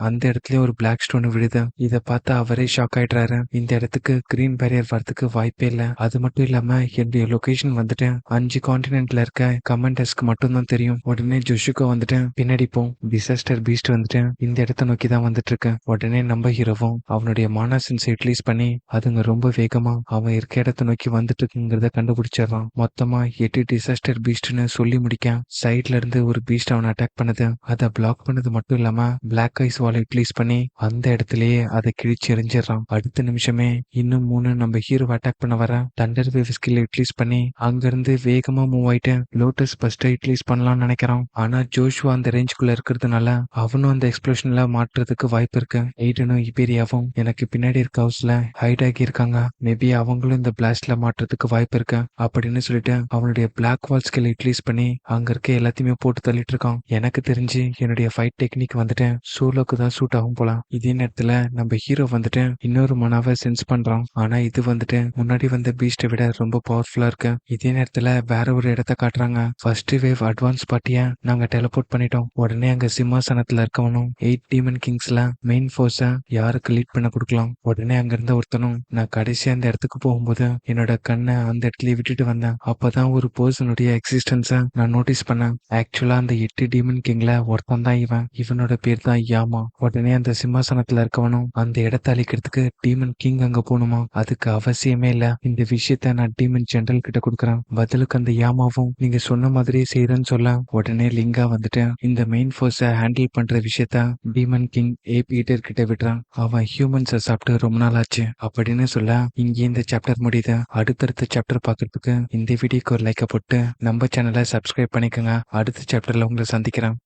அந்த இடத்துல ஒரு பிளாக் ஸ்டோன் விழுது. இத பார்த்து அவரே ஷாக் ஆயிடுறாரு. இந்த இடத்துக்கு கிரீன் பேரியர் வரதுக்கு வாய்ப்பே இல்ல. அது மட்டும் இல்லாம என்னுடைய லொகேஷன் வந்துட்டு 5 கான்டினென்ட்ல இருக்க கமாண்டர்ஸ்க்கு மட்டும்தான் தெரியும். உடனே ஜோஷுக்கோ வந்துட்டு பின்னாடி போ, டிசாஸ்டர் பீஸ்ட் வந்துட்டு இந்த இடத்த நோக்கி தான் வந்துட்டு இருக்கு. உடனே நம்ம ஹீரோவும் அவனுடைய மானா சென்ஸ் யூட்டிலைஸ் பண்ணி அதுங்க ரொம்ப வேகமா அவன் இருக்க இடத்த நோக்கி வந்துட்டு இருக்குங்கிறத கண்டுபிடிச்சிடறான். மொத்தமா 8 டிசாஸ்டர் பீஸ்ட்னு சொல்லி முடிக்க சைட்ல இருந்து ஒரு பீஸ்ட் அவனை அட்டாக் பண்ணுது. அதை பிளாக் பண்ணது மட்டும் இல்லாம பிளாக் ஐஸ் வால் யூட்டிலைஸ் பண்ணி அந்த இடத்துலயே அதை கிழிச்சு எரிஞ்சிடறான். அடுத்த நிமிஷமே இன்னும் 3 நம்ம ஹீரோ அட்டாக் பண்ண வர தண்டர் வேவ் ஸ்கில் யூட்டிலைஸ் பண்ணி அங்கிருந்து வேகமா மூவ் ஆயிட்டு லோட்டஸ் பஸ்ட் யூட்டிலைஸ் பண்ணலாம்னு நினைக்கிறான். ஆனா ஜோஷுவா அந்த ரேஞ்சுக்குள்ள இருக்கிறதுனால அவனும் அந்த எக்ஸ்ப்ளோஷன்ல மாற்றுறதுக்கு வாய்ப்பு இருக்கு. எய்டனும் இபேரியாவும் எனக்கு பின்னாடி இருக்க ஹவுஸ்ல ஹைட் ஆகி இருக்காங்க, மேபி அவங்களும் இந்த பிளாஸ்ட்ல மாற்றுறதுக்கு வாய்ப்பு இருக்கு அப்படின்னு சொல்லிட்டு அவனுடைய பிளாக் வால் ஸ்கில் யூட்டிலைஸ் பண்ணி அங்க இருக்க எல்லாத்தையுமே போட்டு தள்ளிட்டு இருக்கான். எனக்கு தெரிஞ்சு என்னுடைய ஃபைட் டெக்னிக் வந்துட்டு சோலோக்கு தான் சூட் ஆகும் போல. இதே நேரத்துல நம்ம ஹீரோ வந்துட்டு இன்னொரு மனாவை சென்ஸ் பண்றான். ஆனா இது வந்துட்டு முன்னாடி வந்த பீஸ்டை விட ரொம்ப பவர்ஃபுல்லா இருக்கு. இதே நேரத்துல வேற ஒரு இடத்த காட்டுறாங்க. ஃபர்ஸ்ட் வேவ் அட்வான்ஸ் பார்ட்டிய நாங்க டெலிபோர்ட் பண்ணிட்டோம். உடனே அங்க சிம்மாசனத்துல இருக்கவனும் 8 டீமன் கிங்ஸ்ல மெயின் ஃபோர்ஸ யாருக்கு லீட் பண்ண கொடுக்கலாம். உடனே அங்க இருந்த ஒருத்தனும் நான் கடைசியா அந்த இடத்துக்கு போகும்போது என்னோட கண்ணை அந்த இடத்துல விட்டுட்டு வந்தேன். அப்பதான் ஒரு பர்சனுடைய எக்ஸிஸ்டன்ஸ நான் நோட்டீஸ் பண்ணேன். ஆக்சுவலா அந்த 8 டீமன் கிங்ல ஒருத்தன் தான் இவனோட பேர் தான் யாமா. உடனே அந்த சிம்மாசனத்துல இருக்கவனும் அந்த இடத்த அழிக்கிறதுக்கு டீமன் கிங் அங்க போகணுமா, அதுக்கு அவசியமே இல்ல, இந்த விஷயத்த நான் டீமன் ஜெனரல் கிட்ட கொடுக்குறேன். பதிலுக்கு அந்த யாமாவும் நீங்க சொன்ன மாதிரியே செய்யறேன்னு சொல்ல, உடனே லிங்கா வந்துட்டு இந்த மெயின் ஃபோர்ஸ ஹேண்டில் பண்ற விஷயத்த டீமன் கிங் பீட்டர் கிட்ட விடுறான். அவன் ஹியூமன்ஸை சாப்பிட்டு ரொம்ப நாள் ஆச்சு அப்படின்னு சொல்ல, இங்கே இந்த சாப்டர் முடியுது. அடுத்தடுத்த சாப்டர் பார்க்கறதுக்கு இந்த வீடியோக்கு ஒரு லைக்கை போட்டு நம்ம சேனலை சப்ஸ்கிரைப் பண்ணிக்கோங்க. அடுத்த சாப்டர்ல உங்களை சந்திக்கிறேன்.